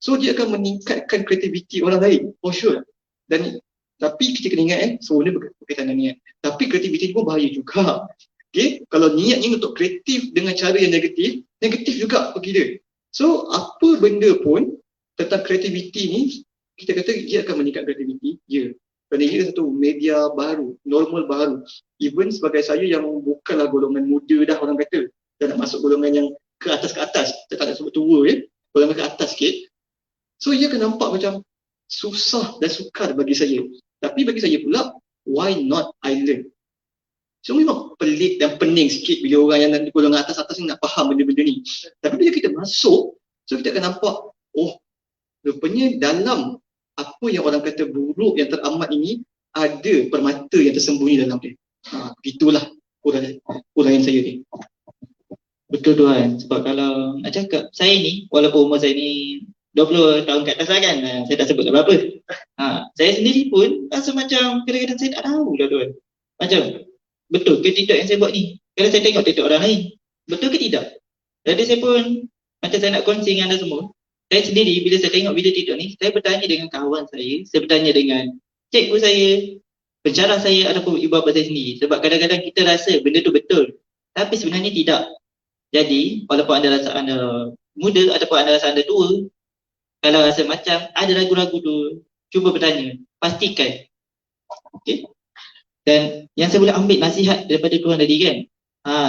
So dia akan meningkatkan kreativiti orang lain, for sure. Dan Tapi kita kena ingat semua berkaitan dengan niat. Tapi kreativiti pun bahaya juga. Okay? Kalau niatnya untuk kreatif dengan cara yang negatif, negatif juga bagi dia. So apa benda pun tentang kreativiti ni, kita kata dia akan meningkat kreativiti, ya. Kerana ia satu media baru, normal baru. Even sebagai saya yang bukanlah golongan muda dah orang kata, dah nak masuk golongan yang ke atas, saya tak nak sebut tua golongan ke atas sikit. So ia akan nampak macam susah dan sukar bagi saya. Tapi bagi saya pula, why not I learn? So memang pelik dan pening sikit bila orang yang golongan atas-atas ni nak faham benda-benda ni. Tapi bila kita masuk, so kita akan nampak, oh rupanya dalam apa yang orang kata buruk yang teramat ini, ada permata yang tersembunyi dalam dia. Begitulah uraian saya ni. Betul tuan, sebab kalau nak cakap, saya ni, walaupun umur saya ni 20 tahun kat atas lah kan, saya tak sebut berapa. Saya sendiri pun rasa macam kadang-kadang saya tak tahu dah tuan. Macam, betul ke tidak yang saya buat ni? Kalau saya tengok TikTok orang lain, betul ke tidak? Jadi saya pun, macam saya nak kongsi dengan anda semua, saya sendiri bila saya tengok video TikTok ni, saya bertanya dengan kawan saya bertanya dengan cikgu saya, pencara saya ataupun ibu bapa saya sendiri. Sebab kadang-kadang kita rasa benda tu betul, tapi sebenarnya tidak. Jadi, walaupun anda rasa anda muda ataupun anda rasa anda tua, kalau rasa macam ada ragu-ragu tu, cuba bertanya, pastikan. Okay? Dan yang saya boleh ambil nasihat daripada tuan tadi kan,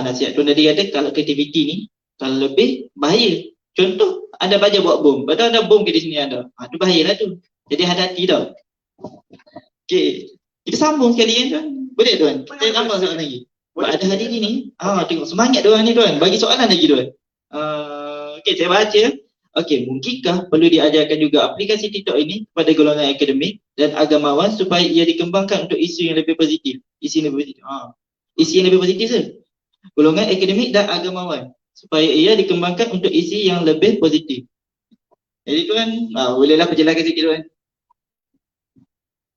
nasihat tuan tadi kata kalau kreativiti ni, kalau lebih bahaya. Contoh, anda baca buat bom, padahal ada bom ke di sini anda. Tu bahayalah tu. Jadi hati-hati tau. Okay, kita sambung sekali kan tuan? Boleh tuan? Saya sambung soalan lagi. Buat ada hari ni, tengok semangat diorang ni tuan. Bagi soalan lagi tuan. Okay, saya baca. Okay, mungkinkah perlu diajarkan juga aplikasi TikTok ini kepada golongan akademik dan agamawan supaya ia dikembangkan untuk isu yang lebih positif? Isu yang lebih positif. Isu yang lebih positif je. Golongan akademik dan agamawan supaya ia dikembangkan untuk isi yang lebih positif. Jadi tuan, bolehlah perjelaskan sikit tuan.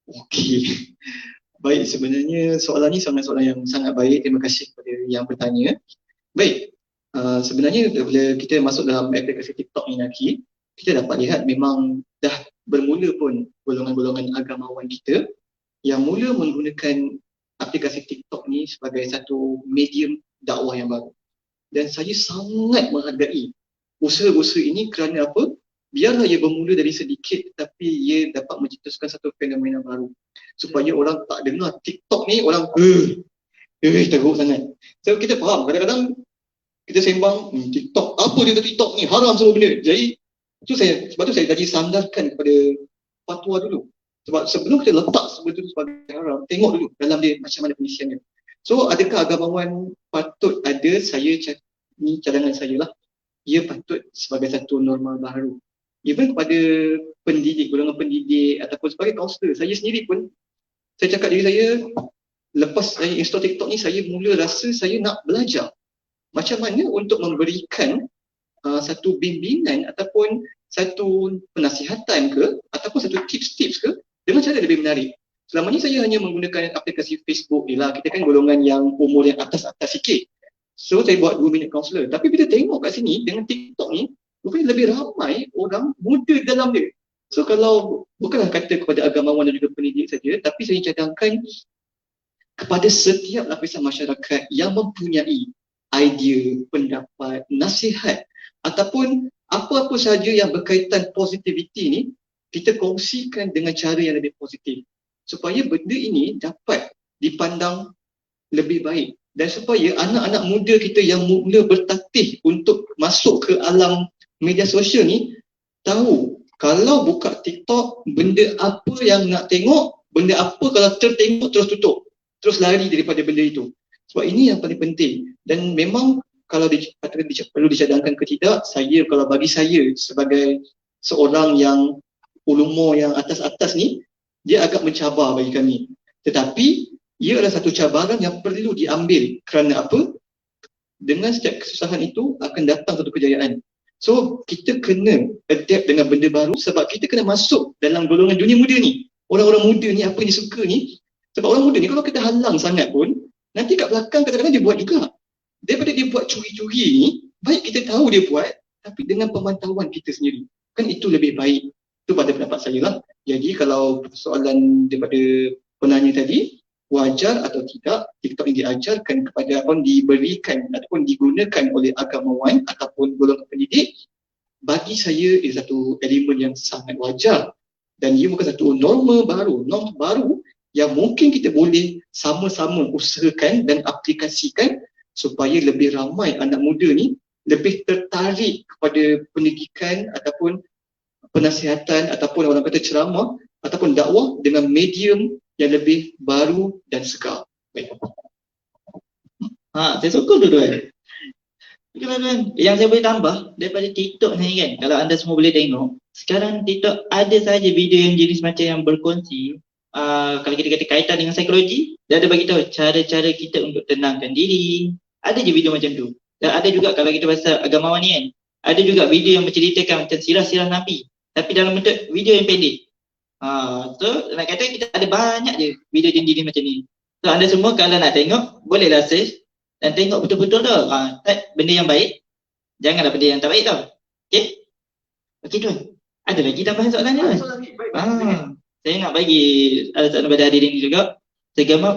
Okey. Baik, sebenarnya soalan ni soalan yang sangat baik. Terima kasih kepada yang bertanya. Baik, sebenarnya bila kita masuk dalam aplikasi TikTok ni nanti, kita dapat lihat memang dah bermula pun golongan-golongan agamawan kita yang mula menggunakan aplikasi TikTok ni sebagai satu medium dakwah yang baru. Dan saya sangat menghargai usaha-usaha ini kerana apa? Biarlah ia bermula dari sedikit tetapi ia dapat mencetuskan satu fenomena baru. Supaya orang tak dengar TikTok ni, orang teruk sangat. So kita faham, kadang-kadang kita sembang, TikTok, apa dia TikTok ni? Haram semua benda. Jadi, sebab tu saya tadi sandarkan kepada fatwa dulu. Sebab sebelum kita letak sebetul sebagai haram, tengok dulu dalam dia macam mana pengisiannya. So adakah agamawan patut ada, ni cadangan saya lah, ia patut sebagai satu normal baru. Even kepada pendidik, golongan pendidik ataupun sebagai kaunselor, saya sendiri pun, saya cakap diri saya, lepas saya install TikTok ni, saya mula rasa saya nak belajar macam mana untuk memberikan satu bimbingan ataupun satu penasihatan ke, ataupun satu tips-tips ke dengan cara lebih menarik. Selama ni saya hanya menggunakan aplikasi Facebook ni lah. Kita kan golongan yang umur yang atas-atas sikit. So saya buat 2 minit counselor. Tapi bila tengok kat sini dengan TikTok ni, rupanya lebih ramai orang muda dalam dia. So kalau, bukanlah kata kepada agamawan dan juga pendidik saja, tapi saya cadangkan kepada setiap lapisan masyarakat yang mempunyai idea, pendapat, nasihat ataupun apa-apa sahaja yang berkaitan positivity ni, kita kongsikan dengan cara yang lebih positif. Supaya benda ini dapat dipandang lebih baik dan supaya anak-anak muda kita yang mula bertatih untuk masuk ke alam media sosial ni tahu kalau buka TikTok, benda apa yang nak tengok, benda apa kalau tertengok terus tutup, terus lari daripada benda itu. Sebab ini yang paling penting. Dan memang kalau perlu dicadangkan ke tidak, saya, kalau bagi saya sebagai seorang yang ulumur yang atas-atas ni, dia agak mencabar bagi kami. Tetapi ia adalah satu cabaran yang perlu diambil kerana apa? Dengan setiap kesusahan itu akan datang satu kejayaan. So kita kena adapt dengan benda baru sebab kita kena masuk dalam golongan dunia muda ni. Orang-orang muda ni apa yang dia suka ni. Sebab orang muda ni kalau kita halang sangat pun, nanti kat belakang kadang-kadang dia buat juga. Daripada dia buat curi-curi ni, baik kita tahu dia buat, tapi dengan pemantauan kita sendiri. Kan itu lebih baik. Itu pada pendapat saya lah. Jadi kalau soalan daripada penanya tadi, wajar atau tidak TikTok ini diajarkan kepada ataupun diberikan ataupun digunakan oleh agamawan ataupun golongan pendidik, bagi saya ia satu elemen yang sangat wajar dan ia bukan satu norma baru yang mungkin kita boleh sama-sama usahakan dan aplikasikan supaya lebih ramai anak muda ni lebih tertarik kepada pendidikan ataupun penasihatan ataupun orang kata ceramah ataupun dakwah dengan medium yang lebih baru dan segar. Baik. Saya sokong tuan-tuan. Tuan-tuan, yang saya boleh tambah daripada TikTok ni kan, kalau anda semua boleh tengok, sekarang TikTok ada saja video yang jenis macam yang berkongsi, kalau kita kata kaitan dengan psikologi, dia ada bagi tahu cara-cara kita untuk tenangkan diri. Ada je video macam tu. Dan ada juga kalau kita pasal agamawan ni kan, ada juga video yang menceritakan macam sirah-sirah Nabi, tapi dalam bentuk video yang pendek. So nak kata kita ada banyak je video jenis macam ni. So anda semua kalau nak tengok, bolehlah search dan tengok betul-betul tau. Benda yang baik, janganlah benda yang tak baik tau. Okay? Okay tuan, ada lagi tambahan soalan ni tuan? Saya nak bagi soalan kepada hadirin juga.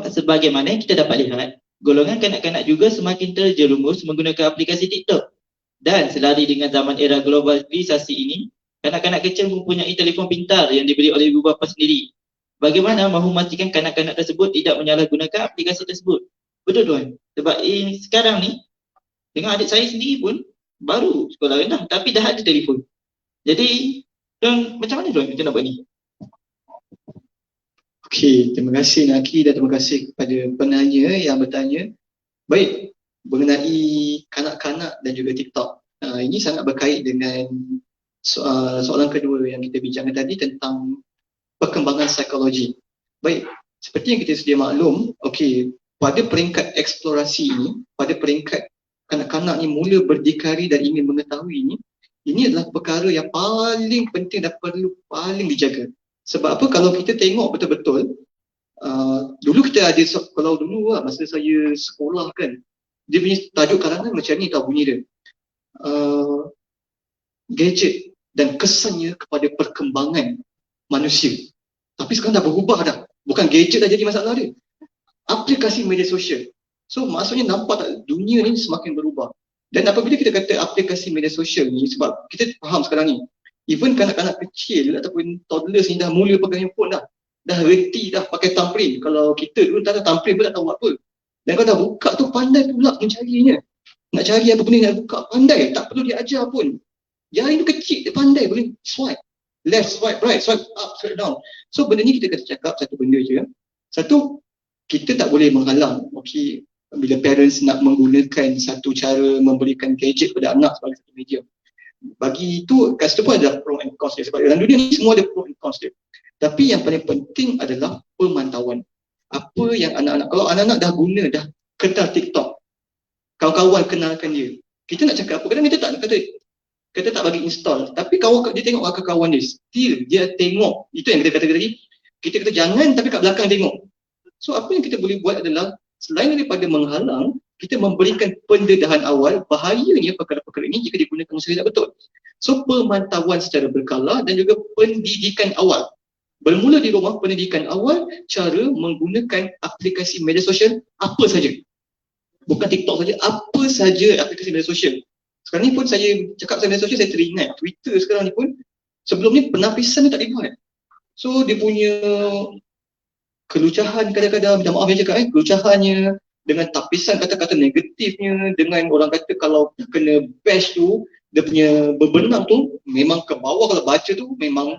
Sebagaimana kita dapat lihat, golongan kanak-kanak juga semakin terjerumus menggunakan aplikasi TikTok. Dan selari dengan zaman era globalisasi ini, kanak-kanak kecil mempunyai telefon pintar yang diberi oleh ibu bapa sendiri. Bagaimana mahu memastikan kanak-kanak tersebut tidak menyalahgunakan aplikasi tersebut? Betul tuan. Sebab sekarang ni, dengan adik saya sendiri pun baru sekolah rendah tapi dah ada telefon. Jadi, tuan macam mana tuan kita nak buat ni? Okey, terima kasih Naki dan terima kasih kepada penanya yang bertanya. Baik, mengenai kanak-kanak dan juga TikTok. Ini sangat berkait dengan soalan kedua yang kita bincangkan tadi tentang perkembangan psikologi. Baik, seperti yang kita sedia maklum, okey, pada peringkat eksplorasi ini, pada peringkat kanak-kanak ni mula berdikari dan ingin mengetahui ini adalah perkara yang paling penting dan perlu paling dijaga. Sebab apa? Kalau kita tengok betul-betul, dulu kita ada, kalau dulu lah, masa saya sekolah kan, dia punya tajuk karangan macam ni tau bunyi dia. Gadget dan kesannya kepada perkembangan manusia. Tapi sekarang dah berubah dah. Bukan gadget dah jadi masalah dia. Aplikasi media sosial. So maksudnya nampak tak dunia ni semakin berubah. Dan apabila kita kata aplikasi media sosial ni, sebab kita faham sekarang ni, even kanak-kanak kecil ataupun toddlers ni dah mula pakai handphone dah. Dah reti dah pakai thumbprint. Kalau kita dulu tak ada thumbprint pun tak tahu apa. Dan kalau dah buka tu pandai pula mencarinya. Nak cari apa benda nak buka pandai. Tak perlu diajar pun. Jari tu kecil dia pandai boleh swipe. Left, swipe right, swipe up, swipe down. So benda ni kita kena cakap satu benda je. Satu, kita tak boleh menghalang. Okay, bila parents nak menggunakan satu cara memberikan gadget kepada anak sebagai satu medium. Bagi itu, kat situ pun ada pro and cons dia. Sebab dalam dunia ni semua ada pro and cons dia. Tapi yang paling penting adalah pemantauan. Apa yang anak-anak, kalau anak-anak dah guna, dah kenal TikTok, kawan-kawan kenalkan dia. Kita nak cakap apa? Kadang kita tak kata, kita tak bagi install. Tapi kawan dia tengok kawan dia, still dia tengok. Itu yang kita kata tadi. Kita kata jangan tapi kat belakang tengok. So apa yang kita boleh buat adalah, selain daripada menghalang, kita memberikan pendedahan awal bahayanya perkara-perkara ini jika digunakan secara tidak betul. So pemantauan secara berkala dan juga pendidikan awal. Bermula di rumah, pendidikan awal, cara menggunakan aplikasi media sosial apa saja. Bukan TikTok saja, apa saja aplikasi media sosial. Sekarang ni pun saya cakap pasal media sosial, saya teringat Twitter sekarang ni pun, sebelum ni penapisan ni tak dibuat. So dia punya kelucahan kadang-kadang, minta maaf saya cakap kelucahannya, dengan tapisan kata-kata negatifnya, dengan orang kata kalau kena bash tu, dia punya berbenam tu memang ke bawah, kalau baca tu memang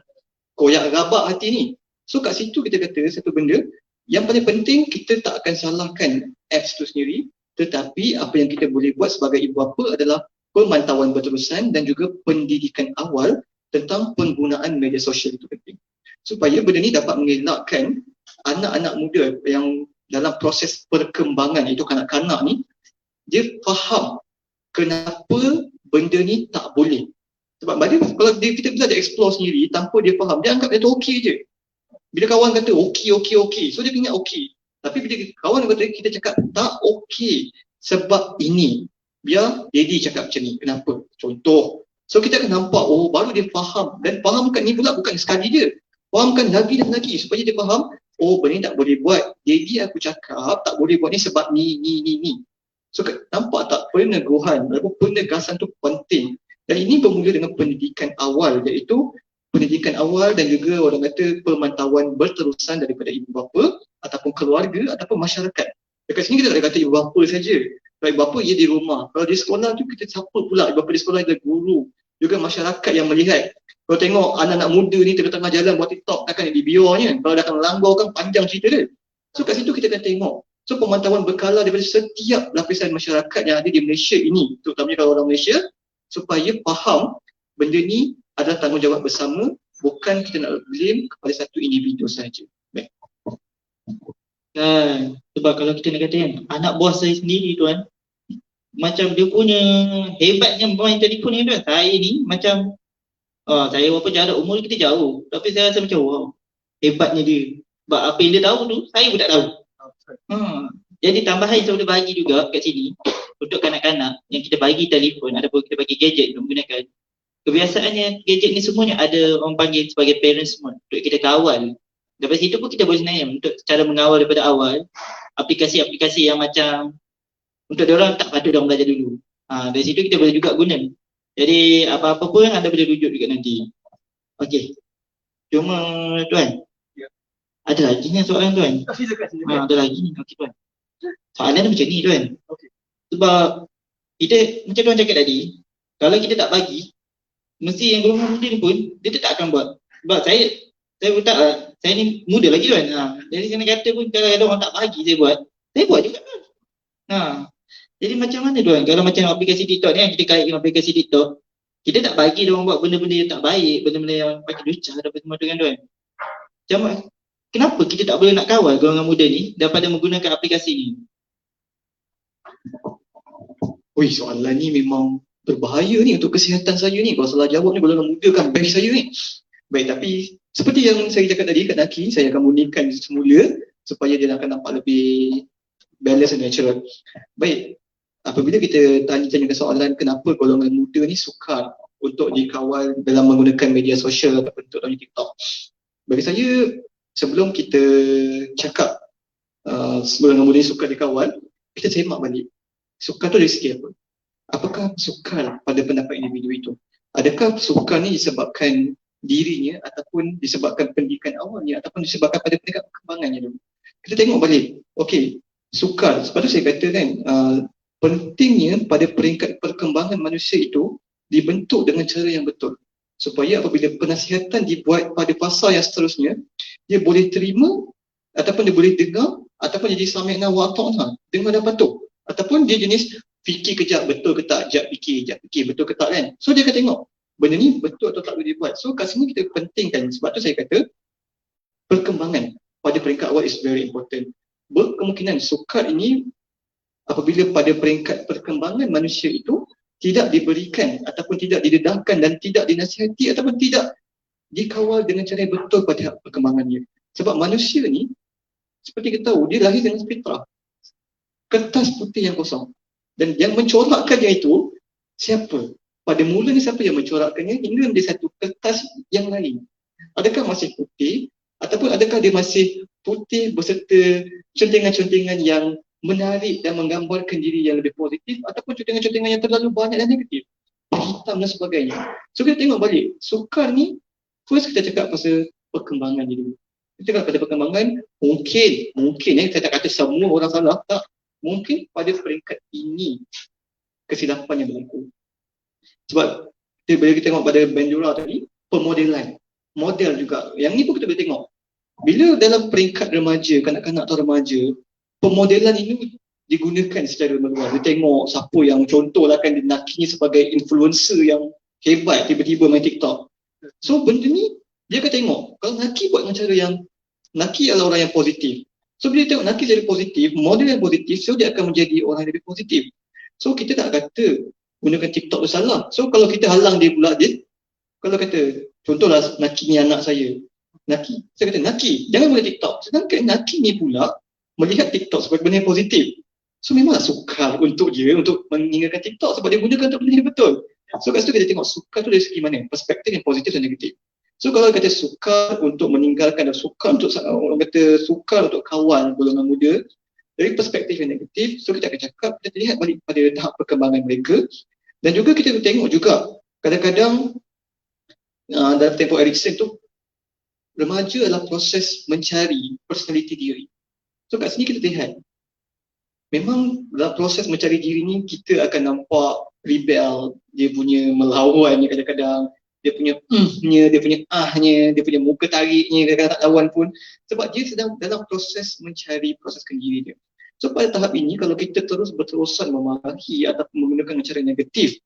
koyak rabak hati ni. So kat situ kita kata satu benda, yang paling penting kita tak akan salahkan apps tu sendiri, tetapi apa yang kita boleh buat sebagai ibu bapa adalah pemantauan berterusan dan juga pendidikan awal tentang penggunaan media sosial itu penting. Supaya benda ni dapat mengelakkan anak-anak muda yang dalam proses perkembangan, iaitu kanak-kanak ni, dia faham kenapa benda ni tak boleh. Sebab kalau kita bisa dia explore sendiri tanpa dia faham, dia anggap itu okey je. Bila kawan kata okey, so dia ingat okey. Tapi bila kawan kata kita cakap tak okey sebab ini, biar daddy cakap macam ni, kenapa? Contoh. So kita akan nampak, baru dia faham. Dan fahamkan ni pula bukan sekali je. Fahamkan lagi dan lagi supaya dia faham, oh benda ni tak boleh buat. Jadi aku cakap tak boleh buat ni sebab ni. So nampak tak peneguhan ataupun penegasan tu penting. Dan ini bermula dengan pendidikan awal, iaitu pendidikan awal dan juga orang kata pemantauan berterusan daripada ibu bapa ataupun keluarga ataupun masyarakat. Dekat sini kita tak ada kata ibu bapa saja. Kalau ibu bapa ia di rumah. Kalau di sekolah tu kita siapa pula ibu bapa di sekolah, ada guru, juga masyarakat yang melihat. Kalau tengok anak-anak muda ni tengah-tengah jalan buat TikTok, takkan dia biarnya. Kalau datang langgar kan panjang cerita dia. So kat situ kita akan tengok. So pemantauan berkala daripada setiap lapisan masyarakat yang ada di Malaysia ini, terutamanya kalau orang Malaysia, supaya faham benda ni adalah tanggungjawab bersama, bukan kita nak blame kepada satu individu sahaja. Baik. Sebab kalau kita nak kata kan, anak buah saya sendiri tuan, macam dia punya hebatnya main telefon ni tuan. Saya ni macam saya walaupun jarak umur kita jauh, tapi saya rasa macam wow, hebatnya dia. Sebab apa yang dia tahu tu, saya pun tak tahu. Jadi tambahan saya boleh bagi juga kat sini untuk kanak-kanak yang kita bagi telefon ataupun kita bagi gadget untuk menggunakan. Kebiasaannya gadget ni semuanya ada orang panggil sebagai parents semua untuk kita kawal. Daripada situ pun kita boleh sebenarnya untuk cara mengawal daripada awal aplikasi-aplikasi yang macam untuk diorang tak patut diorang belajar dulu. Dari situ kita boleh juga guna. Jadi apa-apa pun anda boleh rujuk juga nanti. Okey. Cuma tuan, ada lagi ni soalan tuan? Ada lagi ni. Okey tuan. Soalan dia macam ni tuan. Sebab kita macam tuan cakap tadi, kalau kita tak bagi, mesti yang golongan muda ni pun dia tak akan buat. Sebab saya pun tak, saya ni muda lagi tuan. Jadi saya nak kata pun kalau ada orang tak bagi saya buat juga tuan. Jadi macam mana tuan kalau macam aplikasi TikTok ni, kita kaitkan aplikasi TikTok, kita tak bagi dia orang buat benda-benda yang tak baik, benda-benda yang pakai lucah dan semua tu kan tuan. Macam kenapa kita tak boleh nak kawal golongan muda ni daripada menggunakan aplikasi ni? Soalan ni memang berbahaya ni untuk kesihatan saya ni. Kalau salah jawab ni golongan muda kan bagi saya ni. Baik, tapi seperti yang saya cakap tadi kat Naki, saya akan murnikan semula supaya dia akan nampak lebih balance dan natural. Baik, apabila kita tanya soalan kenapa golongan muda ni sukar untuk dikawal dalam menggunakan media sosial ataupun contohnya TikTok. Bagi saya, sebelum kita cakap golongan muda ni sukar dikawal, kita semak balik. Sukar tu dari segi apa? Apakah sukar pada pendapat individu itu? Adakah sukar ni disebabkan dirinya ataupun disebabkan pendidikan awalnya ataupun disebabkan pada peringkat perkembangannya dulu? Kita tengok balik. Okey, sukar. Sebab tu saya kata kan, pentingnya pada peringkat perkembangan manusia itu dibentuk dengan cara yang betul. Supaya apabila penasihatan dibuat pada fasa yang seterusnya, dia boleh terima ataupun dia boleh dengar ataupun jadi sami'na wa ata'na, dengar dan patuh. Ataupun dia jenis fikir kejap betul ke tak, jap fikir betul ke tak kan. So dia akan tengok benda ni betul atau tak boleh dibuat. So kat sini kita pentingkan, sebab tu saya kata perkembangan pada peringkat awal is very important. Berkemungkinan sukar ini apabila pada peringkat perkembangan manusia itu tidak diberikan ataupun tidak didedahkan dan tidak dinasihati ataupun tidak dikawal dengan cara yang betul pada perkembangannya. Sebab manusia ni seperti kita tahu, dia lahir dengan fitrah, kertas putih yang kosong, dan yang mencorakkannya itu siapa? Pada mulanya siapa yang mencorakkannya hingga menjadi satu kertas yang lain. Adakah masih putih ataupun adakah dia masih putih berserta contengan-contengan yang menarik dan menggambarkan diri yang lebih positif ataupun contengan-contengan yang terlalu banyak dan negatif, hitam dan sebagainya. So kita tengok balik, sukar ni first kita cakap pasal perkembangan dulu. Kita cakap pada perkembangan, mungkin saya tak kata semua orang salah, tak. Mungkin pada peringkat ini kesilapan yang berlaku. Sebab bila kita tengok pada Bandura tadi, pemodelan, model juga. Yang ni pun kita boleh tengok. Bila dalam peringkat remaja, kanak-kanak atau remaja, pemodelan ini digunakan secara meluas. Dia tengok siapa yang contohlah kan dinakinya sebagai influencer yang hebat, tiba-tiba main TikTok. So benda ni dia akan tengok, kalau Naki buat dengan cara yang, Naki adalah orang yang positif. So bila dia tengok Naki jadi positif, model yang positif, so dia akan menjadi orang yang lebih positif. So kita tak kata gunakan TikTok tu salah. So kalau kita halang dia pula, dia kalau kata, contohlah Naki ni anak saya, Naki, saya kata Naki jangan guna TikTok. Sedangkan Naki ni pula melihat TikTok sebagai benda yang positif. So memanglah sukar untuk dia untuk meninggalkan TikTok sebab dia gunakan untuk benda yang betul. So kat situ kita tengok sukar tu dari segi mana, perspektif yang positif dan negatif. So kalau kata sukar untuk meninggalkan dan sukar untuk orang kata sukar untuk kawal golongan muda dari perspektif yang negatif, so kita akan cakap, kita lihat balik pada tahap perkembangan mereka dan juga kita tengok juga kadang-kadang dalam tempoh Erikson tu remaja adalah proses mencari personality diri. So kat sini kita lihat memang dalam proses mencari diri ni kita akan nampak rebel, dia punya melawan kadang-kadang, dia punya dia punya dia punya muka tariknya, kadang-kadang tak lawan pun sebab dia sedang dalam proses mencari proseskan diri dia. So pada tahap ini kalau kita terus berterusan memarahi ataupun menggunakan cara negatif,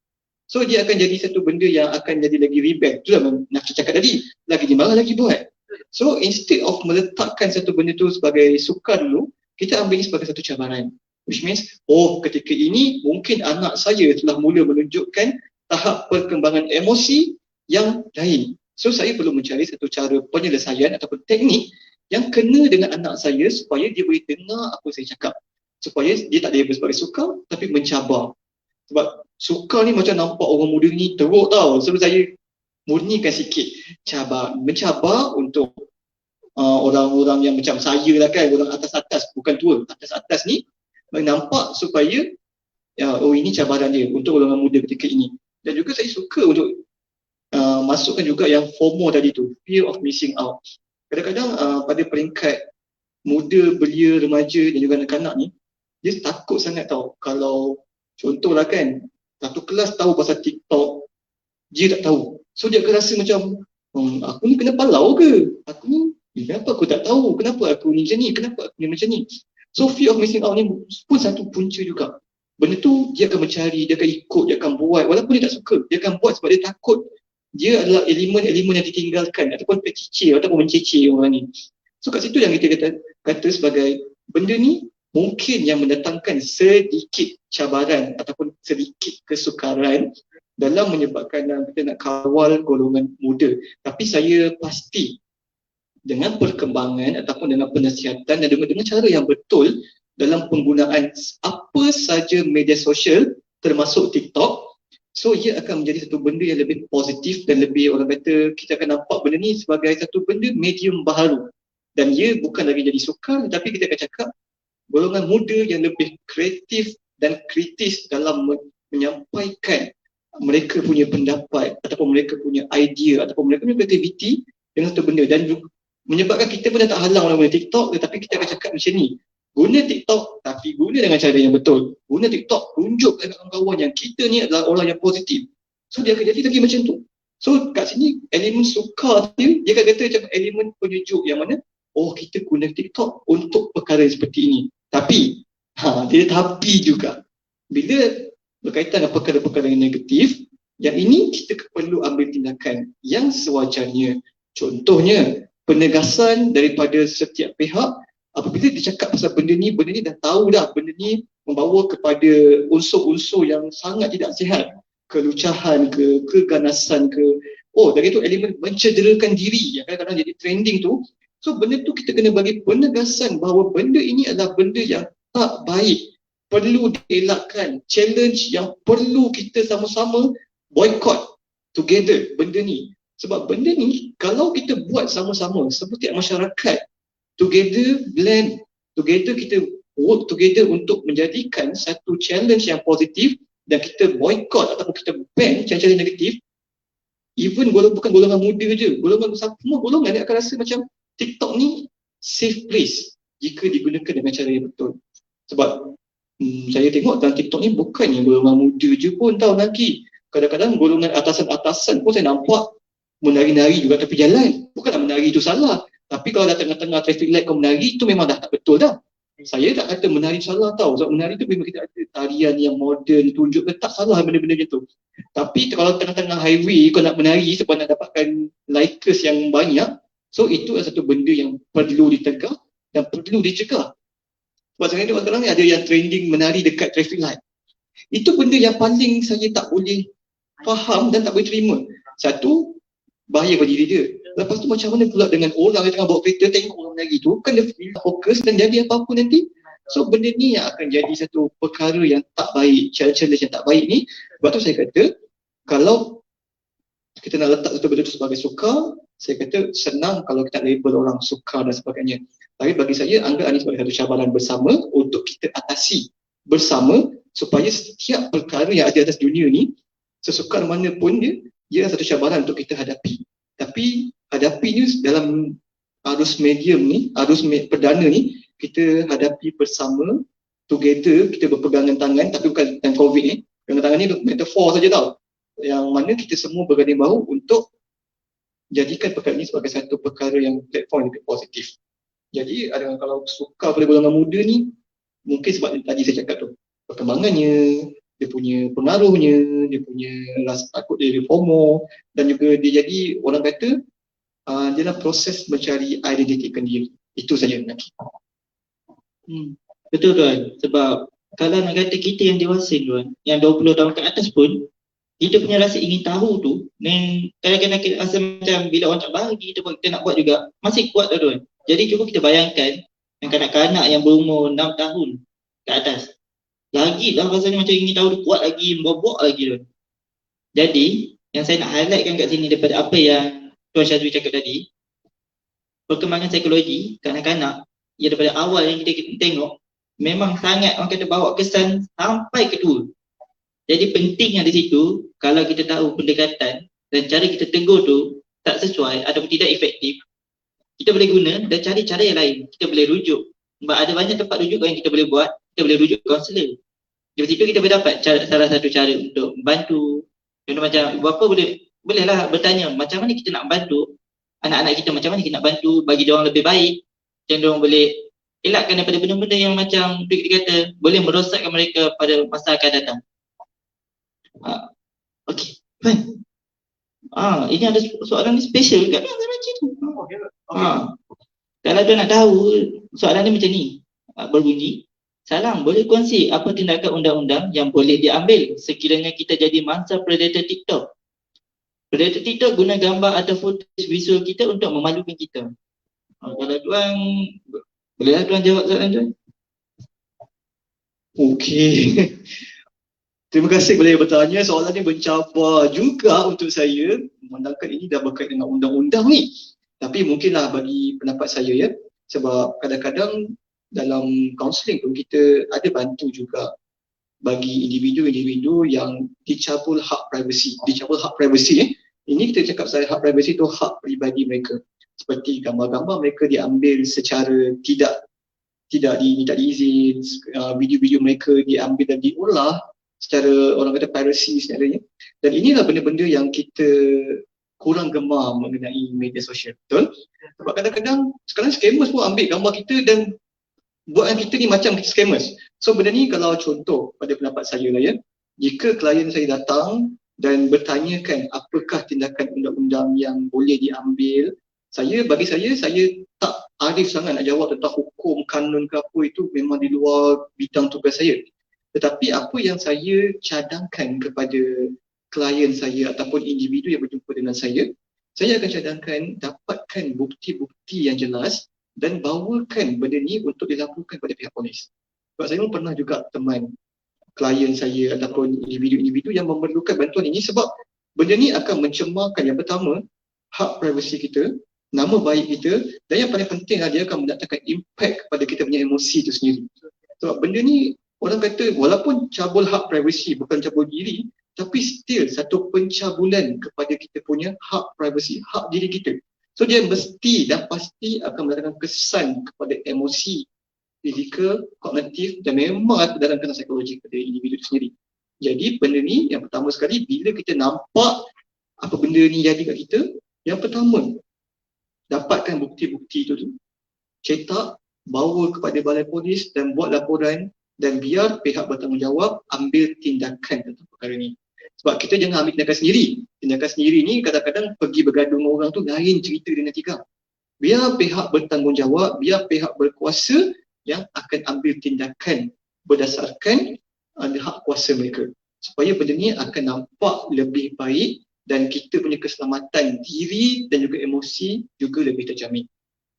so dia akan jadi satu benda yang akan jadi lagi rebel. Itulah nak cakap tadi, lagi dimarah lagi buat. So instead of meletakkan satu benda tu sebagai sukar dulu, kita ambil ini sebagai satu cabaran. Which means, ketika ini mungkin anak saya telah mula menunjukkan tahap perkembangan emosi yang lain. So saya perlu mencari satu cara penyelesaian ataupun teknik yang kena dengan anak saya supaya dia boleh dengar apa saya cakap. Supaya dia tak label sebagai sukar tapi mencabar. Sebab sukar ni macam nampak orang muda ni teruk tau. So saya murnikan sikit mencabar untuk orang-orang yang macam saya lah kan, orang atas-atas, bukan tua, atas-atas ni nampak supaya ini cabaran dia untuk golongan muda ketika ini. Dan juga saya suka untuk masukkan juga yang FOMO tadi tu, fear of missing out. Kadang-kadang pada peringkat muda, belia, remaja dan juga anak-anak ni, dia takut sangat tau kalau contohlah kan, satu kelas tahu pasal TikTok, dia tak tahu. So dia akan rasa macam, aku ni kena palau ke? Aku ni, kenapa aku tak tahu? Kenapa aku ni macam ni? Kenapa aku ni macam ni? So fear of missing out ni pun satu punca juga. Benda tu dia akan mencari, dia akan ikut, dia akan buat walaupun dia tak suka. Dia akan buat sebab dia takut dia adalah elemen-elemen yang ditinggalkan ataupun pecicir ataupun mencecir orang ni. So kat situ yang kita kata sebagai benda ni mungkin yang mendatangkan sedikit cabaran ataupun sedikit kesukaran dalam menyebabkan kita nak kawal golongan muda. Tapi saya pasti dengan perkembangan ataupun dengan penasihatan dan dengan cara yang betul dalam penggunaan apa saja media sosial termasuk TikTok, so ia akan menjadi satu benda yang lebih positif dan lebih, orang kata, kita akan nampak benda ni sebagai satu benda medium baharu dan ia bukan lagi jadi sukar, tapi kita akan cakap golongan muda yang lebih kreatif dan kritis dalam menyampaikan mereka punya pendapat ataupun mereka punya idea ataupun mereka punya kreativiti dengan satu benda dan menyebabkan kita pun dah tak halang orang guna TikTok, tetapi kita akan cakap macam ni, guna TikTok tapi guna dengan cara yang betul. Guna TikTok, tunjuk kepada kawan-kawan yang kita ni adalah orang yang positif. So dia akan jadi lagi macam tu. So kat sini elemen sukar dia akan kata macam elemen penyejuk yang mana kita guna TikTok untuk perkara seperti ini. Tapi dia tapi juga bila berkaitan dengan perkara-perkara yang negatif, yang ini kita perlu ambil tindakan yang sewajarnya. Contohnya penegasan daripada setiap pihak apabila dia cakap pasal benda ni dah tahu dah benda ni membawa kepada unsur-unsur yang sangat tidak sihat, kelucahan ke, keganasan ke, dari itu elemen mencederakan diri yang kadang-kadang jadi trending tu. So benda tu kita kena bagi penegasan bahawa benda ini adalah benda yang tak baik, perlu dielakkan, challenge yang perlu kita sama-sama boycott together benda ni. Sebab benda ni kalau kita buat sama-sama setiap masyarakat together, blend together, kita work together untuk menjadikan satu challenge yang positif dan kita boycott ataupun kita ban cara-cara negatif, even bukan golongan muda je, semua golongan dia akan rasa macam TikTok ni safe place jika digunakan dengan cara yang betul. Sebab saya tengok dalam TikTok ni bukannya golongan muda je pun tahu lagi. Kadang-kadang golongan atasan-atasan pun saya nampak menari-nari juga tepi jalan. Bukanlah menari itu salah, tapi kalau dah tengah-tengah traffic light kau menari, itu memang dah tak betul dah. Saya tak kata menari salah tau. Sebab menari tu memang kita ada tarian yang moden, tunjuk ke, tak salah benda-benda macam tu. Tapi kalau tengah-tengah highway kau nak menari sebab nak dapatkan likers yang banyak, so itu adalah satu benda yang perlu ditegak dan perlu dicegah. Sebab sekarang ni ada yang trending menari dekat traffic light. Itu benda yang paling saya tak boleh faham dan tak boleh terima. Satu, bahaya bagi diri dia. Lepas tu macam mana pula dengan orang yang tengah bawa kereta tengok orang menari tu, kan dia fokus dan jadi apa-apa nanti. So benda ni yang akan jadi satu perkara yang tak baik, challenge yang tak baik ni. Sebab tu saya kata, kalau kita nak letak satu benda tu sebagai sukar, saya kata senang kalau kita label orang sukar dan sebagainya. Tapi bagi saya, anggap ini sebagai satu cabaran bersama untuk kita atasi bersama supaya setiap perkara yang ada atas dunia ni, sesukar mana pun dia satu cabaran untuk kita hadapi. Tapi hadapinya dalam arus medium ni, perdana ni, kita hadapi bersama, together, kita berpegangan tangan, tapi bukan dengan COVID ni. Pegangan tangan ni metafor saja tau. Yang mana kita semua berganding bahu untuk jadikan perkara ini sebagai satu perkara yang platform yang lebih positif. Jadi kalau suka pada golongan muda ni, mungkin sebab tadi saya cakap tu, perkembangannya, dia punya pengaruhnya, dia punya rasa takut dia FOMO, dan juga dia jadi orang kata dalam proses mencari identiti sendiri. Itu saja nanti. Betul tuan, sebab kalau nak kata kita yang dewasa tuan, yang 20 tahun ke atas pun, kita punya rasa ingin tahu tu, dan kadang-kadang kita rasa macam bila orang tak bagi kita nak buat juga, masih kuat tuan. Jadi cuba kita bayangkan yang kanak-kanak yang berumur 6 tahun ke atas, lagi lah rasanya macam ingin tahu tu, kuat lagi, membobok lagi tuan. Jadi yang saya nak highlightkan kat sini daripada apa yang Tuan Syazwi cakap tadi, perkembangan psikologi kanak-kanak ya daripada awal yang kita tengok memang sangat orang kata bawa kesan sampai ke tua. Jadi pentingnya di situ, kalau kita tahu pendekatan dan cara kita tegur tu tak sesuai ataupun tidak efektif, kita boleh guna dan cari cara yang lain. Kita boleh rujuk. Sebab ada banyak tempat rujuk yang kita boleh buat. Kita boleh rujuk kaunselor. Di situ kita boleh dapat salah satu cara untuk membantu. Contoh macam ibu bapa bolehlah bertanya macam mana kita nak bantu anak-anak kita, macam mana kita nak bantu bagi dia orang lebih baik. Macam dia orang boleh elakkan daripada benda-benda yang macam kita kata boleh merosakkan mereka pada masa akan datang. Okey, fine. Ini ada soalan ni special kat saya baca tu. Kalau tuan nak tahu, soalan ni macam ni, berbunyi, salam, boleh kongsi apa tindakan undang-undang yang boleh diambil sekiranya kita jadi mangsa predator TikTok? Predator TikTok guna gambar atau footage visual kita untuk memalukan kita. Kalau tuan, bolehlah tuan jawab soalan tuan. Okey. Terima kasih boleh bertanya. Soalan ni mencabar juga untuk saya, memandangkan ini dah berkait dengan undang-undang ni. Tapi mungkinlah bagi pendapat saya sebab kadang-kadang dalam kaunseling pun kita ada bantu juga bagi individu-individu yang dicabul hak privasi. Ini kita cakap saya hak privasi tu hak peribadi mereka. Seperti gambar-gambar mereka diambil secara tidak diminta izin, video-video mereka diambil dan diolah secara orang kata piracy sebenarnya. Dan inilah benda-benda yang kita kurang gemar mengenai media sosial, betul? Sebab kadang-kadang sekarang scammers pun ambil gambar kita dan buatkan kita ni macam kita scammers. So benda ni kalau contoh pada pendapat saya lah jika klien saya datang dan bertanyakan apakah tindakan undang-undang yang boleh diambil, bagi saya tak arif sangat nak jawab tentang hukum, kanun ke apa, itu memang di luar bidang tugas saya. Tetapi apa yang saya cadangkan kepada klien saya ataupun individu yang berjumpa dengan saya akan cadangkan dapatkan bukti-bukti yang jelas dan bawakan benda ni untuk dilaporkan pada pihak polis. Sebab saya pun pernah juga teman klien saya ataupun individu-individu yang memerlukan bantuan ini sebab benda ni akan mencemarkan yang pertama hak privasi kita, nama baik kita, dan yang paling penting dia akan mendatangkan impact kepada kita punya emosi itu sendiri. Sebab benda ni orang kata walaupun cabul hak privasi bukan cabul diri, tapi still satu pencabulan kepada kita punya hak privasi, hak diri kita. So dia mesti dan pasti akan mendatangkan kesan kepada emosi, fizikal, kognitif dan memang dalam kena psikologi kepada individu itu sendiri. Jadi benda ni yang pertama sekali bila kita nampak apa benda ni jadi kat kita, yang pertama dapatkan bukti-bukti itu tu, cetak, bawa kepada balai polis dan buat laporan dan biar pihak bertanggungjawab ambil tindakan tentang perkara ni. Sebab kita jangan ambil tindakan sendiri. Tindakan sendiri ni kadang-kadang pergi bergaduh dengan orang tu lain cerita dengan tikam. Biar pihak bertanggungjawab, biar pihak berkuasa yang akan ambil tindakan berdasarkan hak kuasa mereka. Supaya benda ni akan nampak lebih baik dan kita punya keselamatan diri dan juga emosi juga lebih terjamin.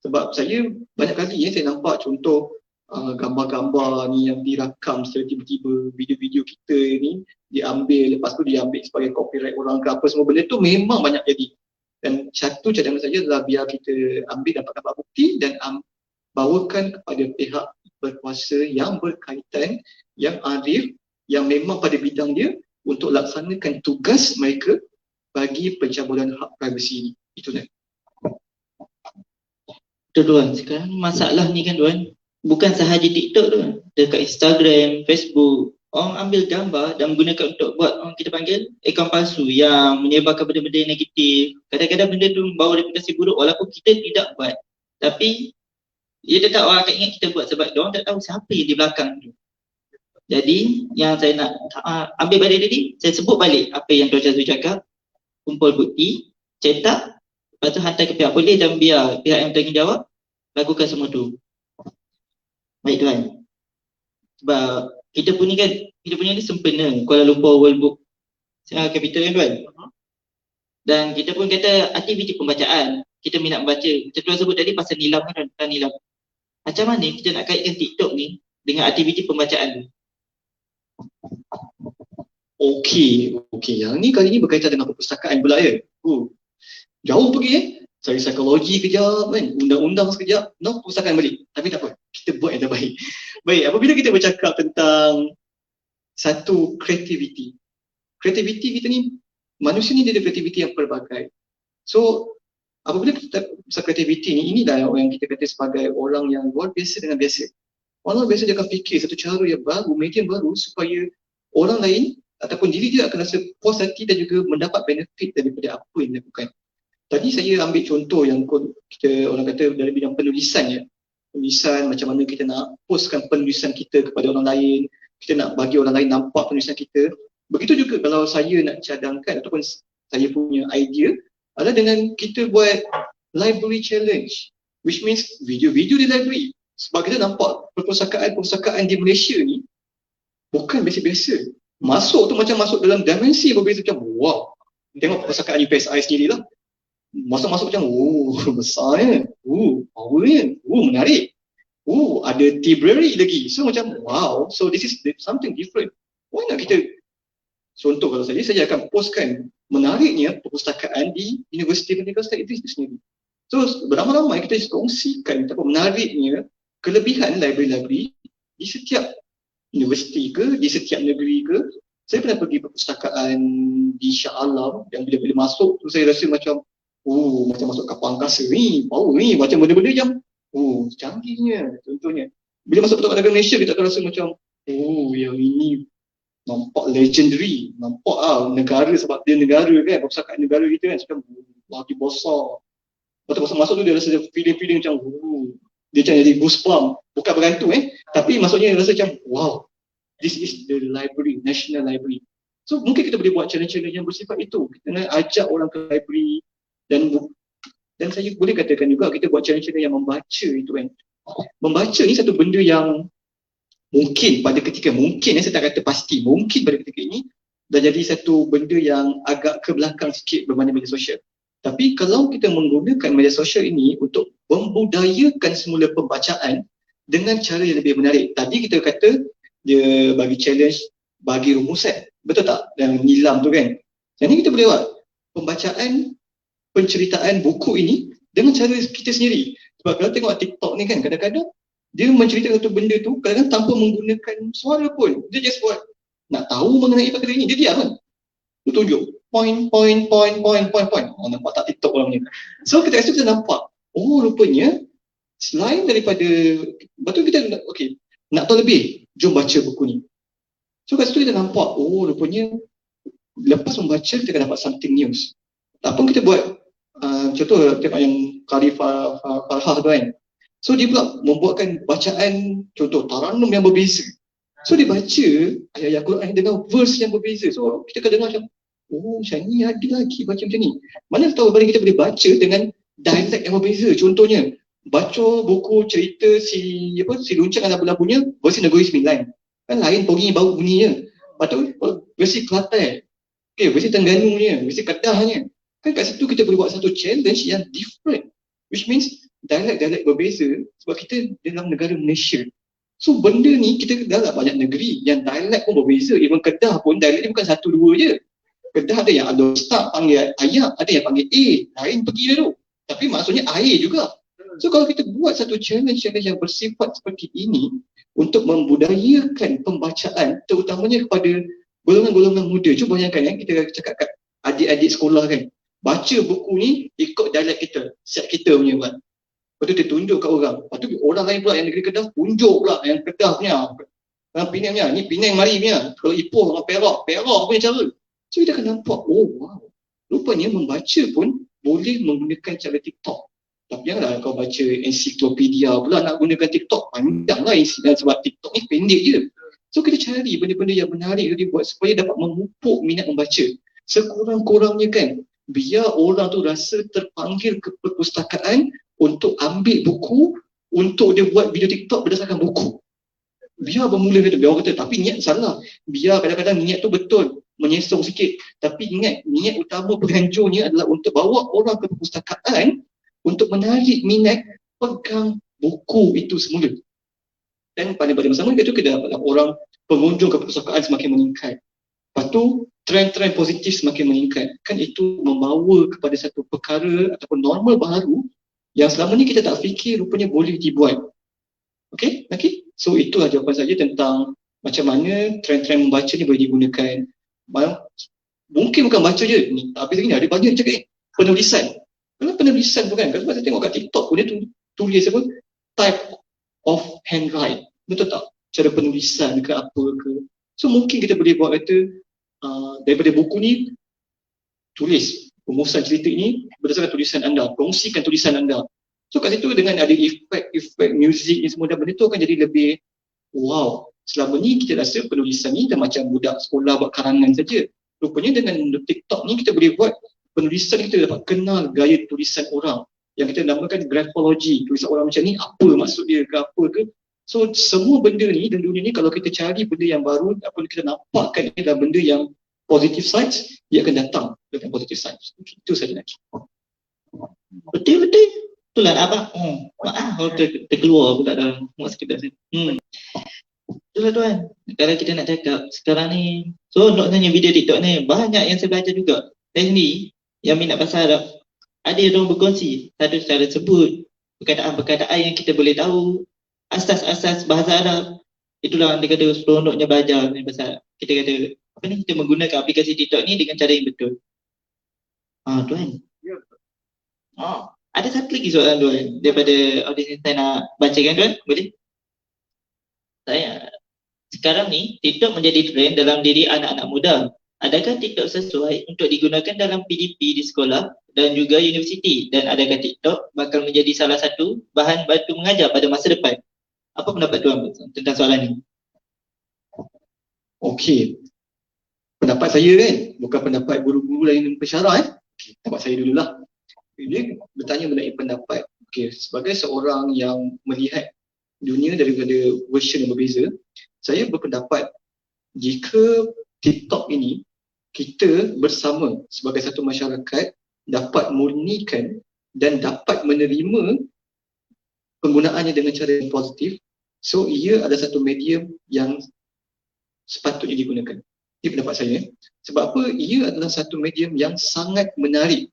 Sebab saya banyak kali saya nampak contoh gambar-gambar ni yang dirakam secara tiba-tiba, video-video kita ni diambil, lepas tu diambil sebagai copyright orang ke apa, semua benda tu memang banyak jadi. Dan satu cadangan saja adalah biar kita ambil dapat bukti dan bawakan kepada pihak berkuasa yang berkaitan, yang arif, yang memang pada bidang dia untuk laksanakan tugas mereka bagi pencabulan hak privasi ini. Itu kan. Betul tuan, sekarang masalah ni kan tuan, bukan sahaja TikTok tuan, dekat Instagram, Facebook, orang ambil gambar dan gunakan untuk buat orang kita panggil akaun palsu yang menyebarkan benda-benda yang negatif. Kadang-kadang benda tu membawa reputasi buruk walaupun kita tidak buat. Tapi dia tetap orang akan ingat kita buat sebab diorang tak tahu siapa yang di belakang tu. Jadi yang saya nak ambil balik tadi, saya sebut balik apa yang Tuan Syazul cakap, kumpul bukti, cetak, lepas tu hantar ke pihak polis dan biar pihak yang bertanggungjawab lakukan semua tu. Baik tuan. Sebab kita punya ni sempena Kuala Lumpur World Book Capital kan tuan. Dan kita pun kata aktiviti pembacaan. Kita minat membaca. Kita tuan sebut tadi pasal nilam kan tuan, nilam. Macam mana kita nak kaitkan TikTok ni dengan aktiviti pembacaan tu? Okey. Yang ni kali ni berkaitan dengan perpustakaan pula ya. Jauh pergi Cari psikologi kejap kan, undang-undang sekejap, perpustakaan balik. Tapi tak apa, kita buat yang terbaik. Baik, apabila kita bercakap tentang satu kreativiti. Kreativiti kita ni, manusia ni dia ada kreativiti yang pelbagai. So, apabila kita pasal kreativiti ni, inilah yang kita kata sebagai orang yang luar biasa dengan biasa. Orang biasa dia akan fikir satu cara yang baru, medium baru supaya orang lain ataupun diri dia akan rasa puas hati dan juga mendapat benefit daripada apa yang dilakukan. Tadi saya ambil contoh yang kita orang kata dari bidang penulisan ya. Penulisan, macam mana kita nak postkan penulisan kita kepada orang lain, kita nak bagi orang lain nampak penulisan kita. Begitu juga kalau saya nak cadangkan ataupun saya punya idea adalah dengan kita buat library challenge, which means video-video di library. Sebab kita nampak perpustakaan di Malaysia ni bukan biasa-biasa. Masuk tu macam masuk dalam dimensi berbeza, macam wow. Tengok perpustakaan UPSI sendirilah. Masuk-masuk macam, besar power menarik. Ada library lagi. So macam, wow, so this is something different. Why not kita, contoh kalau saya akan postkan menariknya perpustakaan di Universiti Merdeka Ustaz Idris itu sendiri. So beramai-ramai kita kongsikan betapa menariknya kelebihan library-library di setiap universiti ke, di setiap negeri ke. Saya pernah pergi perpustakaan di Shah Alam yang bila-bila masuk tu saya rasa macam macam masuk kapal angkasa ni, power ni, macam benda-benda yang canggihnya contohnya. Bila masuk Pertukaran Negara Malaysia kita akan rasa macam yang ini nampak legendary, nampak negara sebab dia negara kan, perpustakaan negara kita kan, macam lagi besar. Lepas masuk tu dia rasa feeling macam dia macam jadi goosebump, bukan bergantung tapi maksudnya dia rasa macam wow, this is the library, national library. So mungkin kita boleh buat challenge-challenge yang bersifat itu, kita nak ajak orang ke library. Dan saya boleh katakan juga kita buat challenge yang membaca itu kan. Membaca ni satu benda yang mungkin pada ketika, saya tak kata pasti, mungkin pada ketika ini dah jadi satu benda yang agak ke belakang sikit berbanding media sosial. Tapi kalau kita menggunakan media sosial ini untuk membudayakan semula pembacaan dengan cara yang lebih menarik. Tadi kita kata dia bagi challenge, bagi rumusan. Betul tak? Yang nilam tu kan. Yang ni kita boleh buat pembacaan, penceritaan buku ini dengan cara kita sendiri. Sebab kalau tengok TikTok ni kan, kadang-kadang dia menceritakan satu benda tu kadang-kadang tanpa menggunakan suara pun. Dia just buat, nak tahu mengenai perkara ini, dia diam kan. Dia tunjuk point. Nampak tak TikTok orang ni. So kita rasa kita nampak, rupanya selain daripada, betul kita nak tahu lebih, jom baca buku ni. So kat situ kita nampak, rupanya lepas membaca kita akan dapat something news. Ataupun kita buat contoh tengok yang Qari Farhah tu kan. So dia pula membuatkan bacaan contoh Taranum yang berbeza. So dia baca ayat-ayat Quran dengan verse yang berbeza. So kita akan dengar macam macam ni ada lagi baca macam ni. Mana tahu balik kita boleh baca dengan dialek yang berbeza. Contohnya baca buku cerita si Luncang dan Labu-Labunya versi Negeri Sembilan. Kan lain baru bunyinya. Lepas tu versi Kelantan. Versi Terengganu-nya, versi Kedahnya. Kan kat situ kita boleh buat satu challenge yang different, which means dialek-dialek berbeza sebab kita dalam negara Malaysia. So benda ni kita dalam banyak negeri yang dialek pun berbeza, even Kedah pun dialek ni bukan satu dua je. Kedah ada yang ada start panggil ayam, ada yang panggil A, lain pergi dulu. Tapi maksudnya air juga. So kalau kita buat satu challenge yang bersifat seperti ini untuk membudayakan pembacaan terutamanya kepada golongan-golongan muda. Cuba bayangkan kita cakap kat adik-adik sekolah kan. Baca buku ni ikut dialek kita, set kita punya buat. Lepas tu dia tunjuk kat orang. Lepas tu orang lain pula yang negeri Kedah tunjuk pula yang Kedah punya. Orang Penang punya, ni Penang Mari punya. Kalau Ipoh orang Perak punya cara. So kita akan nampak, oh wow. Rupanya membaca pun boleh menggunakan cara TikTok. Tapi janganlah kau baca ensiklopedia pula nak gunakan TikTok. Panjanglah isi sebab TikTok ni pendek je. So kita cari benda-benda yang menarik tadi buat supaya dapat memupuk minat membaca. Sekurang-kurangnya kan, biar orang tu rasa terpanggil ke perpustakaan untuk ambil buku, untuk dia buat video TikTok berdasarkan buku. Biar bermula kata, biar orang kata, tapi niat salah. Biar kadang-kadang niat tu betul, menyesong sikit. Tapi ingat, niat utama penganjurnya adalah untuk bawa orang ke perpustakaan untuk menarik minat pegang buku itu semula. Dan pada masa itu kita dapatlah orang pengunjung ke perpustakaan semakin meningkat. Lepas tu, trend-trend positif semakin meningkat. Kan itu membawa kepada satu perkara ataupun normal baru yang selama ni kita tak fikir rupanya boleh dibuat. Okay? So itulah jawapan saya tentang macam mana trend-trend membaca ni boleh digunakan. Mungkin bukan baca je, tapi lagi ni ada banyak cakap penulisan. Kenapa penulisan tu kan? Kalau saya tengok kat TikTok pun dia tulis apa? Type of handwrite. Betul tak? Cara penulisan ke apa ke. So mungkin kita boleh buat kata daripada buku ni tulis rumusan cerita ini berdasarkan tulisan anda, kongsikan tulisan anda. So kat situ dengan ada efek muzik ni semua dan benda tu akan jadi lebih wow. Selama ni kita rasa penulisan ni dah macam budak sekolah buat karangan saja. Rupanya dengan TikTok ni kita boleh buat penulisan, kita dapat kenal gaya tulisan orang yang kita namakan graphology. Tulisan orang macam ni apa maksud dia ke apa ke. So semua benda ni dan dunia ni kalau kita cari benda yang baru, apa kita nampakkan ni adalah benda yang positive sides, dia akan datang dengan positive sides. Itu saja lagi. Betul. Itulah abang. Maaf kalau terkeluar aku tak ada muat sekedar saya. Itulah tuan. Kalau kita nak cakap sekarang ni, so nak tanya video TikTok ni, banyak yang saya belajar juga. Saya sendiri yang minat bahasa Arab, ada orang berkongsi satu cara sebut, perkataan-perkataan yang kita boleh tahu, asas-asas bahasa Arab. Itulah dia kata seronoknya belajar bahasa Arab. Kita kata, apa ni, kita menggunakan aplikasi TikTok ni dengan cara yang betul. Tuan. Ya. Ada satu lagi soalan tuan daripada audiens yang saya nak bacakan tuan, boleh? Sekarang ni TikTok menjadi trend dalam diri anak-anak muda. Adakah TikTok sesuai untuk digunakan dalam PDP di sekolah dan juga universiti? Dan adakah TikTok bakal menjadi salah satu bahan bantu mengajar pada masa depan? Apa pendapat tuan tentang soalan ni? Okey. Pendapat saya kan, bukan pendapat guru-guru lain pensyarah Okay, pendapat saya dululah. Dia bertanya mengenai pendapat. Okey, sebagai seorang yang melihat dunia daripada version yang berbeza, saya berpendapat jika TikTok ini kita bersama sebagai satu masyarakat dapat murnikan dan dapat menerima penggunaannya dengan cara yang positif, so ia adalah satu medium yang sepatutnya digunakan. Ini pendapat saya. Sebab apa? Ia adalah satu medium yang sangat menarik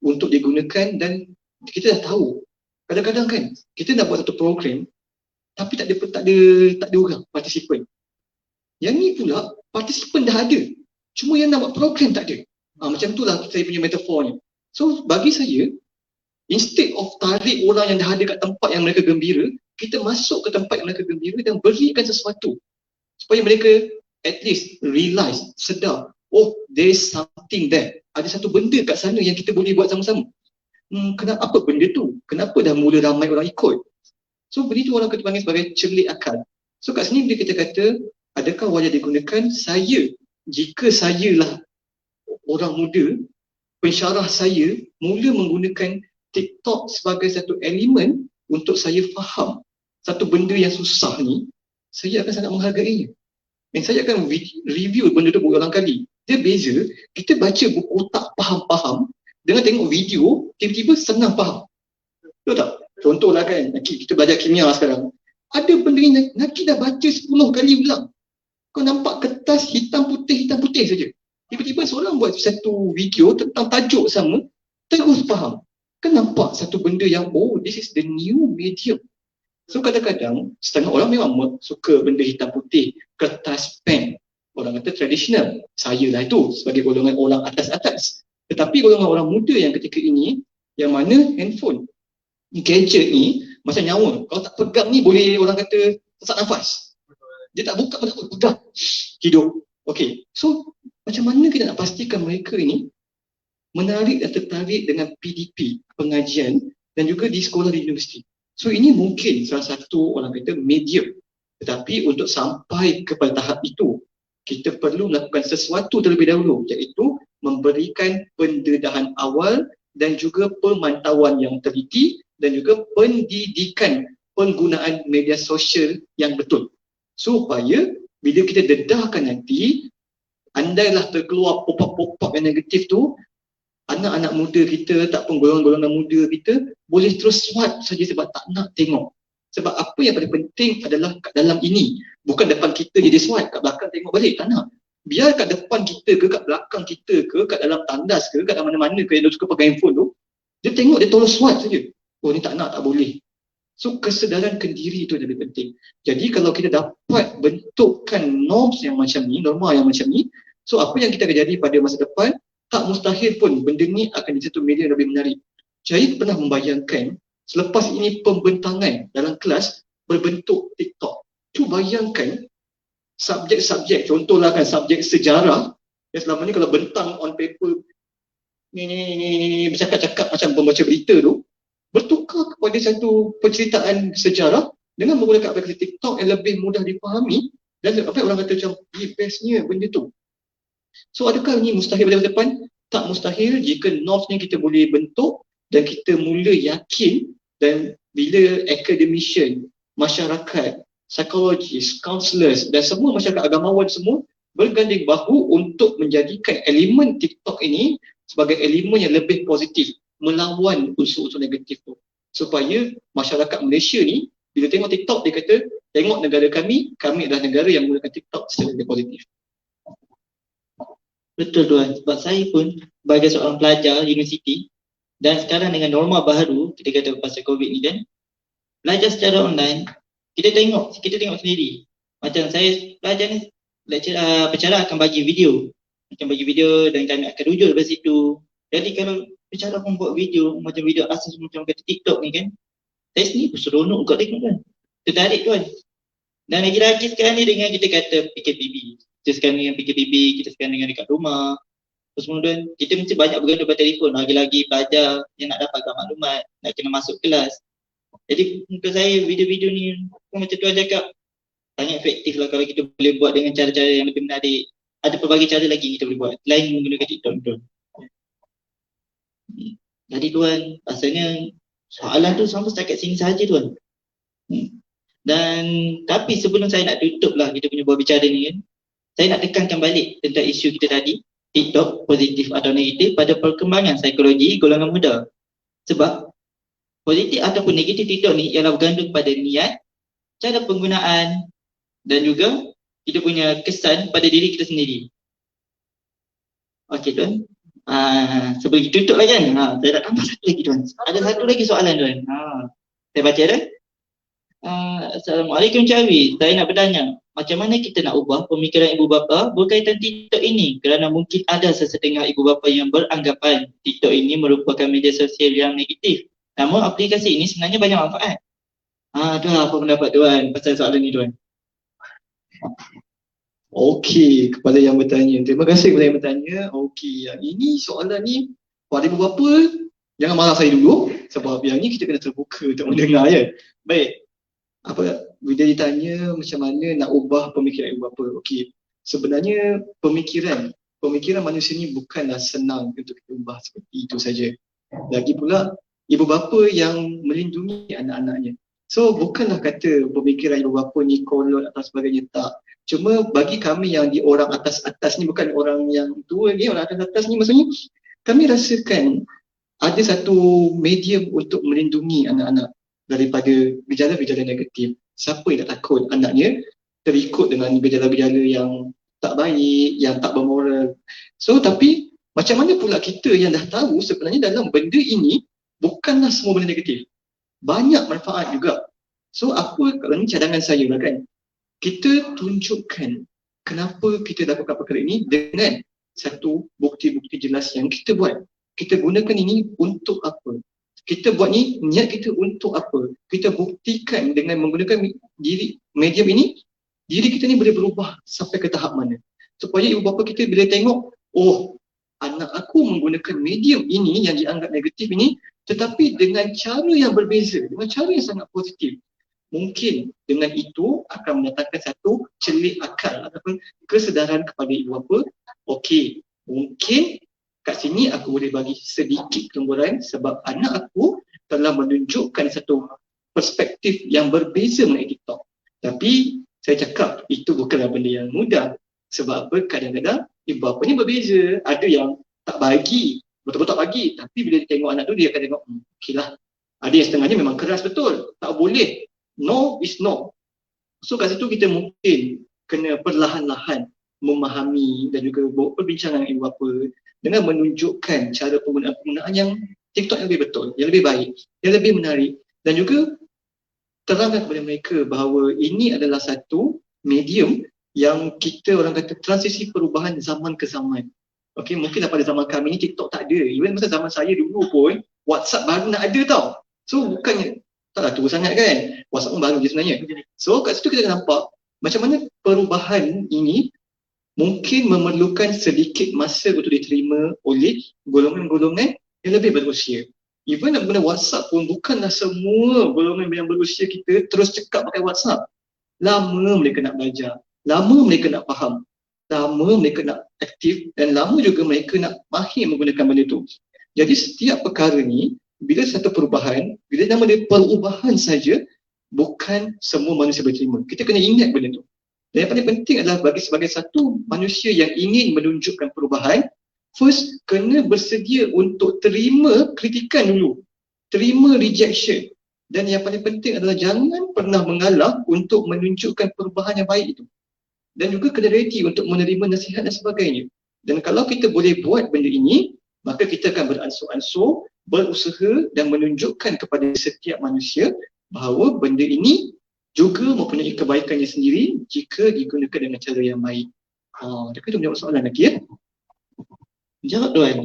untuk digunakan dan kita dah tahu. Kadang-kadang kan kita nak buat satu program tapi tak ada orang partisipan. Yang ni pula partisipan dah ada. Cuma yang nak buat program tak ada. Macam itulah saya punya metafornya. So bagi saya, instead of tarik orang yang dah ada kat tempat yang mereka gembira, kita masuk ke tempat yang mereka gembira dan berikan sesuatu supaya mereka at least realize, sedar, oh there is something there. Ada satu benda kat sana yang kita boleh buat sama-sama. Kenapa apa benda tu? Kenapa dah mula ramai orang ikut? So benda tu orang kita panggil sebagai celik akal. So kat sini bila kita kata, adakah wajib digunakan? Jika saya lah orang muda, pensyarah saya mula menggunakan TikTok sebagai satu elemen untuk saya faham satu benda yang susah ni, saya akan sangat menghargainya. Dan saya akan review benda tu berulang kali. Dia beza, kita baca buku tak faham-faham dengan tengok video, tiba-tiba senang faham. Betul tak? Contohlah kan, kita belajar kimia sekarang. Ada benda ni, Naki dah baca 10 kali ulang. Kau nampak kertas hitam putih saja. Tiba-tiba seorang buat satu video tentang tajuk sama, terus faham. Kan nampak satu benda yang, oh, this is the new medium. So kadang-kadang setengah orang memang suka benda hitam putih, kertas, pen. Orang kata tradisional. Saya lah itu sebagai golongan orang atas-atas. Tetapi golongan orang muda yang ketika ini, yang mana handphone, gadget ni macam nyawa. Kalau tak pegang ni boleh orang kata sesak nafas. Dia tak buka pegang. Hidup. Okay. So macam mana kita nak pastikan mereka ini menarik dan tertarik dengan PDP, pengajian dan juga di sekolah di universiti. So ini mungkin salah satu orang kata medium. Tetapi untuk sampai kepada tahap itu, kita perlu melakukan sesuatu terlebih dahulu, iaitu memberikan pendedahan awal dan juga pemantauan yang teliti dan juga pendidikan penggunaan media sosial yang betul. Supaya bila kita dedahkan nanti, andailah terkeluar pop-up yang negatif tu, anak-anak muda kita ataupun golongan-golongan muda kita boleh terus swipe saja sebab tak nak tengok. Sebab apa yang paling penting adalah kat dalam ini. Bukan depan kita dia swipe, kat belakang tengok balik. Tak nak. Biar kat depan kita ke, kat belakang kita ke, kat dalam tandas ke, kat mana-mana ke yang dia suka pakai handphone tu, dia tengok, dia tolong swipe saja. Oh ni tak nak, tak boleh. So kesedaran kendiri itu lebih penting. Jadi kalau kita dapat bentukkan norms yang macam ni, norma yang macam ni, so apa yang kita akan jadi pada masa depan, tak mustahil pun benda ni akan jadi satu media yang lebih menarik. Saya pernah membayangkan selepas ini pembentangan dalam kelas berbentuk TikTok. Cuba bayangkan subjek-subjek, contohlah kan subjek sejarah yang selama ni kalau bentang on paper ni bercakap-cakap macam pembaca berita tu, bertukar kepada satu penceritaan sejarah dengan menggunakan aplikasi TikTok yang lebih mudah dipahami dan apa orang kata macam bestnya benda tu. So adakah ini mustahil pada masa depan? Tak mustahil jika norms ni kita boleh bentuk dan kita mula yakin, dan bila academician, masyarakat, psikologis, counselors dan semua masyarakat agamawan semua berganding bahu untuk menjadikan elemen TikTok ini sebagai elemen yang lebih positif, melawan unsur-unsur negatif tu. Supaya masyarakat Malaysia ni bila tengok TikTok dia kata, tengok negara kami adalah negara yang menggunakan TikTok secara lebih positif. Betul tuan, sebab saya pun sebagai seorang pelajar universiti dan sekarang dengan norma baru kita kata pasal COVID ni kan, belajar secara online, kita tengok sendiri. Macam saya belajar ni, pencara akan bagi video dan kami akan rujuk dari situ. Jadi kalau pencara pun buat video, macam video asas macam kata TikTok ni kan, saya sendiri pun seronok juga tengok kan, tertarik tuan. Dan lagi-lagi sekarang ni dengan kita kata PKPB, kita sekarang dengan PKPB, kita sekarang dengan dekat rumah. Terus kemudian kita mesti banyak bergantung pada telefon. Lagi-lagi pelajar yang nak dapatkan maklumat, nak kena masuk kelas. Jadi untuk saya video-video ni macam tuan cakap, sangat efektif lah kalau kita boleh buat dengan cara-cara yang lebih menarik. Ada pelbagai cara lagi kita boleh buat selain menggunakan TikTok tuan. Jadi tuan, rasanya soalan tu sampai setakat sini sahaja tuan. Dan tapi sebelum saya nak tutup lah kita punya buat bicara ni kan, saya nak tekankan balik tentang isu kita tadi, TikTok positif atau negatif pada perkembangan psikologi golongan muda. Sebab positif ataupun negatif TikTok ni ialah bergantung pada niat, cara penggunaan dan juga kita punya kesan pada diri kita sendiri. Okey tuan. Sebelum kita tutup lah kan, saya nak tambah satu lagi tuan. Ada satu lagi soalan tuan. Saya baca dah. Assalamualaikum Cik Awi, saya nak bertanya, macam mana kita nak ubah pemikiran ibu bapa berkaitan TikTok ini, kerana mungkin ada sesetengah ibu bapa yang beranggapan TikTok ini merupakan media sosial yang negatif, namun aplikasi ini sebenarnya banyak manfaat. Tuan, apa pendapat tuan pasal soalan ni tuan? Okey, kepada yang bertanya, terima kasih kepada yang bertanya. Okey, yang ini soalan ni pada ibu bapa jangan marah saya dulu, sebab yang ni kita kena terbuka untuk mendengar ya. Baik. Bila ditanya macam mana nak ubah pemikiran ibu bapa. Okey, sebenarnya pemikiran manusia ni bukanlah senang untuk kita ubah seperti itu saja. Lagi pula ibu bapa yang melindungi anak-anaknya. So bukanlah kata pemikiran ibu bapa ni kolot atau sebagainya, tak. Cuma bagi kami yang di orang atas-atas ni, bukan orang yang tua ni, orang atas-atas ni maksudnya, kami rasakan ada satu medium untuk melindungi anak-anak daripada gejala-gejala negatif. Siapa yang tak takut anaknya terikut dengan gejala-gejala yang tak baik, yang tak bermoral. So tapi macam mana pula kita yang dah tahu sebenarnya dalam benda ini bukanlah semua benda negatif. Banyak manfaat juga. So apa kalau ni cadangan saya lah kan. Kita tunjukkan kenapa kita lakukan perkara ini dengan satu bukti-bukti jelas yang kita buat. Kita gunakan ini untuk apa? Kita buat ni, niat kita untuk apa? Kita buktikan dengan menggunakan diri medium ini, diri kita ni boleh berubah sampai ke tahap mana. Supaya ibu bapa kita bila tengok, oh, anak aku menggunakan medium ini yang dianggap negatif ini, tetapi dengan cara yang berbeza, dengan cara yang sangat positif. Mungkin dengan itu akan mendatangkan satu celik akal ataupun kesedaran kepada ibu bapa. Okey, mungkin kat sini aku boleh bagi sedikit kelemburan sebab anak aku telah menunjukkan satu perspektif yang berbeza mengenai TikTok. Tapi saya cakap itu bukanlah benda yang mudah. Sebab apa? Kadang-kadang ibu bapa ni berbeza. Ada yang tak bagi, betul-betul tak bagi. Tapi bila dia tengok anak tu, dia akan tengok, okey lah. Ada yang setengahnya memang keras betul. Tak boleh. No is no. So kat situ kita mungkin kena perlahan-lahan memahami dan juga berbincangan dengan ibu bapa dengan menunjukkan cara penggunaan yang TikTok yang lebih betul, yang lebih baik, yang lebih menarik dan juga terangkan kepada mereka bahawa ini adalah satu medium yang kita orang kata transisi perubahan zaman ke zaman. Okey, mungkin pada zaman kami ni TikTok tak ada. Even masa zaman saya dulu pun WhatsApp baru nak ada tau. So bukannya taklah tua sangat kan. WhatsApp pun baru je sebenarnya. So kat situ kita nampak macam mana perubahan ini mungkin memerlukan sedikit masa untuk diterima oleh golongan-golongan yang lebih berusia. Even nak guna WhatsApp pun bukanlah semua golongan yang berusia kita terus cekap pakai WhatsApp. Lama mereka nak belajar. Lama mereka nak faham. Lama mereka nak aktif dan lama juga mereka nak mahir menggunakan benda tu. Jadi setiap perkara ni bila satu perubahan, bila nama dia perubahan saja, bukan semua manusia berterima. Kita kena ingat benda tu. Dan yang paling penting adalah bagi sebagai satu manusia yang ingin menunjukkan perubahan, first kena bersedia untuk terima kritikan dulu. Terima rejection. Dan yang paling penting adalah jangan pernah mengalah untuk menunjukkan perubahan yang baik itu. Dan juga kena ready untuk menerima nasihat dan sebagainya. Dan kalau kita boleh buat benda ini, maka kita akan beransur-ansur, berusaha dan menunjukkan kepada setiap manusia bahawa benda ini juga mempunyai kebaikannya sendiri jika digunakan dengan cara yang baik. Adakah itu menjawab soalan lagi ya? Jawab tuan.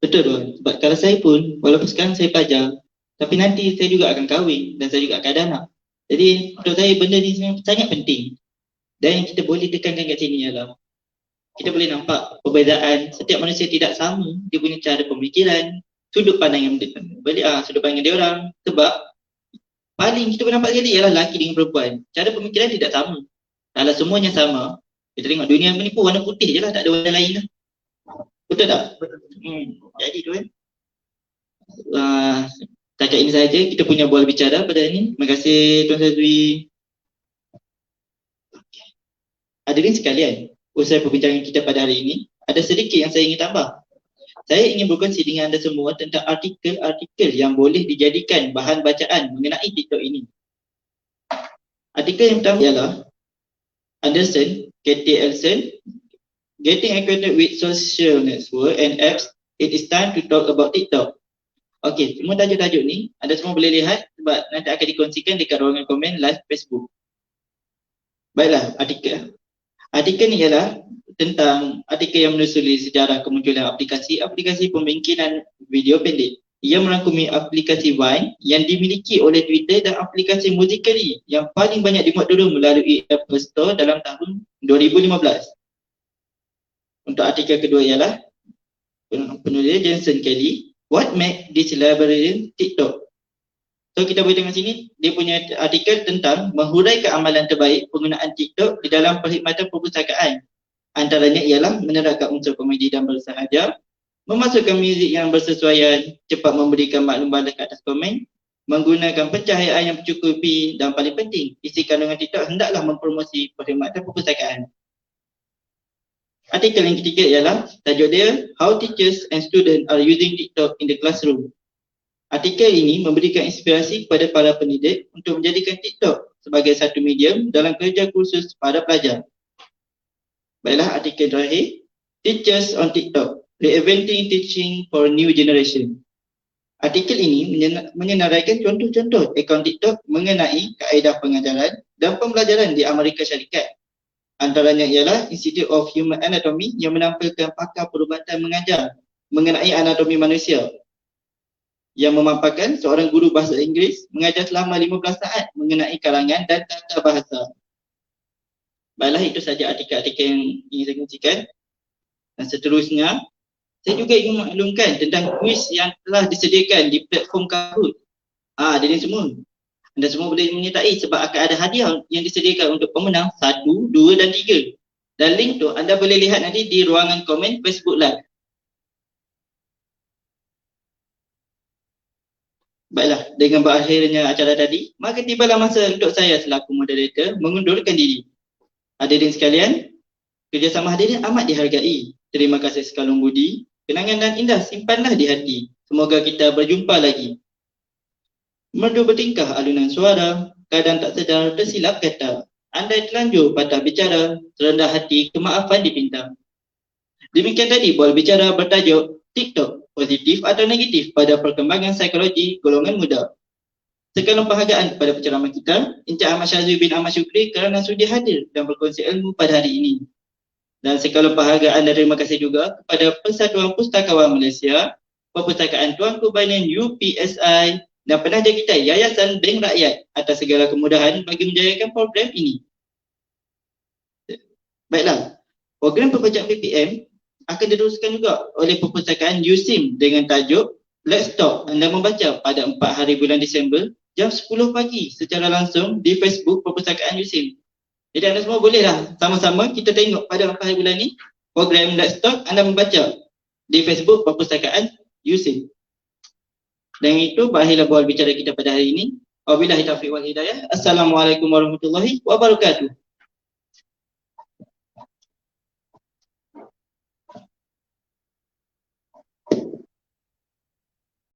Betul tuan. Sebab kalau saya pun, walaupun sekarang saya pelajar, tapi nanti saya juga akan kahwin dan saya juga akan ada anak. Jadi untuk saya benda ni sangat penting. Dan yang kita boleh tekankan kat sini ialah kita boleh nampak perbezaan setiap manusia tidak sama. Dia punya cara pemikiran, sudut pandang yang sudut pandang dia orang. Sebab paling kita boleh nampak sekali ialah lelaki dengan perempuan. Cara pemikiran tidak sama. Kalau semuanya sama, kita tengok dunia ni pun warna putih je lah, tak ada warna lain lah. Betul tak? Jadi tu kan. Setakat ini sahaja kita punya bola bicara pada hari ini. Terima kasih Tuan Sazwi. Hadirin sekalian, usai perbincangan kita pada hari ini, ada sedikit yang saya ingin tambah. Saya ingin berkongsi dengan anda semua tentang artikel-artikel yang boleh dijadikan bahan bacaan mengenai TikTok ini. Artikel yang pertama ialah Anderson, Katie Elson, Getting Acquainted with Social Network and Apps, It is Time to Talk About TikTok. Okey, semua tajuk-tajuk ni anda semua boleh lihat sebab nanti akan dikongsikan dekat ruangan komen live Facebook. Baiklah, artikel ni ialah tentang artikel yang menelusuri sejarah kemunculan aplikasi pembingkiran video pendek. Ia merangkumi aplikasi Vine yang dimiliki oleh Twitter dan aplikasi Musical.ly yang paling banyak dimuat turun melalui Apple Store dalam tahun 2015. Untuk artikel kedua ialah penulis Jensen Kelly, What Made This Liberation TikTok. So kita boleh tengok sini, dia punya artikel tentang menghuraikan amalan terbaik penggunaan TikTok di dalam perkhidmatan perpustakaan. Antaranya ialah menerapkan unsur komedi dan bersahaja, memasukkan muzik yang bersesuaian, cepat memberikan maklum balik ke atas komen, menggunakan pencahayaan yang mencukupi dan paling penting, isi kandungan TikTok hendaklah mempromosi perkhidmatan perpustakaan. Artikel yang ketiga ialah tajuk dia How Teachers and Students Are Using TikTok in the Classroom. Artikel ini memberikan inspirasi kepada para pendidik untuk menjadikan TikTok sebagai satu medium dalam kerja kursus pada pelajar. Baiklah, artikel terakhir, Teachers on TikTok, Reinventing Teaching for New Generation. Artikel ini menyenaraikan contoh-contoh akaun TikTok mengenai kaedah pengajaran dan pembelajaran di Amerika Syarikat. Antaranya ialah Institute of Human Anatomy yang menampilkan pakar perubatan mengajar mengenai anatomi manusia, yang memaparkan seorang guru bahasa Inggeris mengajar selama 15 saat mengenai karangan dan tata bahasa. Baiklah, itu saja artikel-artikel yang ingin saya kongsikan. Dan seterusnya, saya juga ingin maklumkan tentang kuis yang telah disediakan di platform Kahoot. Jadi semua, anda semua boleh menyertai sebab akan ada hadiah yang disediakan untuk pemenang 1, 2 dan 3. Dan link tu anda boleh lihat nanti di ruangan komen Facebook Live. Baiklah, dengan berakhirnya acara tadi, maka tibalah masa untuk saya selaku moderator mengundurkan diri. Hadirin sekalian, kerjasama hadirin amat dihargai. Terima kasih sekalung budi, kenangan dan indah simpanlah di hati. Semoga kita berjumpa lagi. Merdu bertingkah alunan suara, kadang tak sedar tersilap kata. Andai telanjur patah bicara, serendah hati kemaafan dipinta. Demikian tadi Bual Bicara bertajuk TikTok, positif atau negatif pada perkembangan psikologi golongan muda. Sekalung penghargaan kepada penceramah kita, Encik Ahmad Syazwi bin Ahmad Syukri kerana sudi hadir dan berkongsi ilmu pada hari ini. Dan sekalung penghargaan dan terima kasih juga kepada Persatuan Pustakawan Malaysia, Perpustakaan Tuanku Bainan UPSI dan penaja kita Yayasan Bank Rakyat atas segala kemudahan bagi menjayakan program ini. Baiklah, program perpajak PPM akan diteruskan juga oleh Perpustakaan USIM dengan tajuk Let's Talk anda membaca pada 4 hari bulan Disember jam 10 pagi secara langsung di Facebook Perpustakaan USIM. Jadi anda semua bolehlah sama-sama kita tengok pada 4 hari bulan ni program Let's Talk anda membaca di Facebook Perpustakaan USIM. Dan itu berakhirlah Bual Bicara kita pada hari ini. Wabillahi taufiq wal hidayah. Assalamualaikum warahmatullahi wabarakatuh.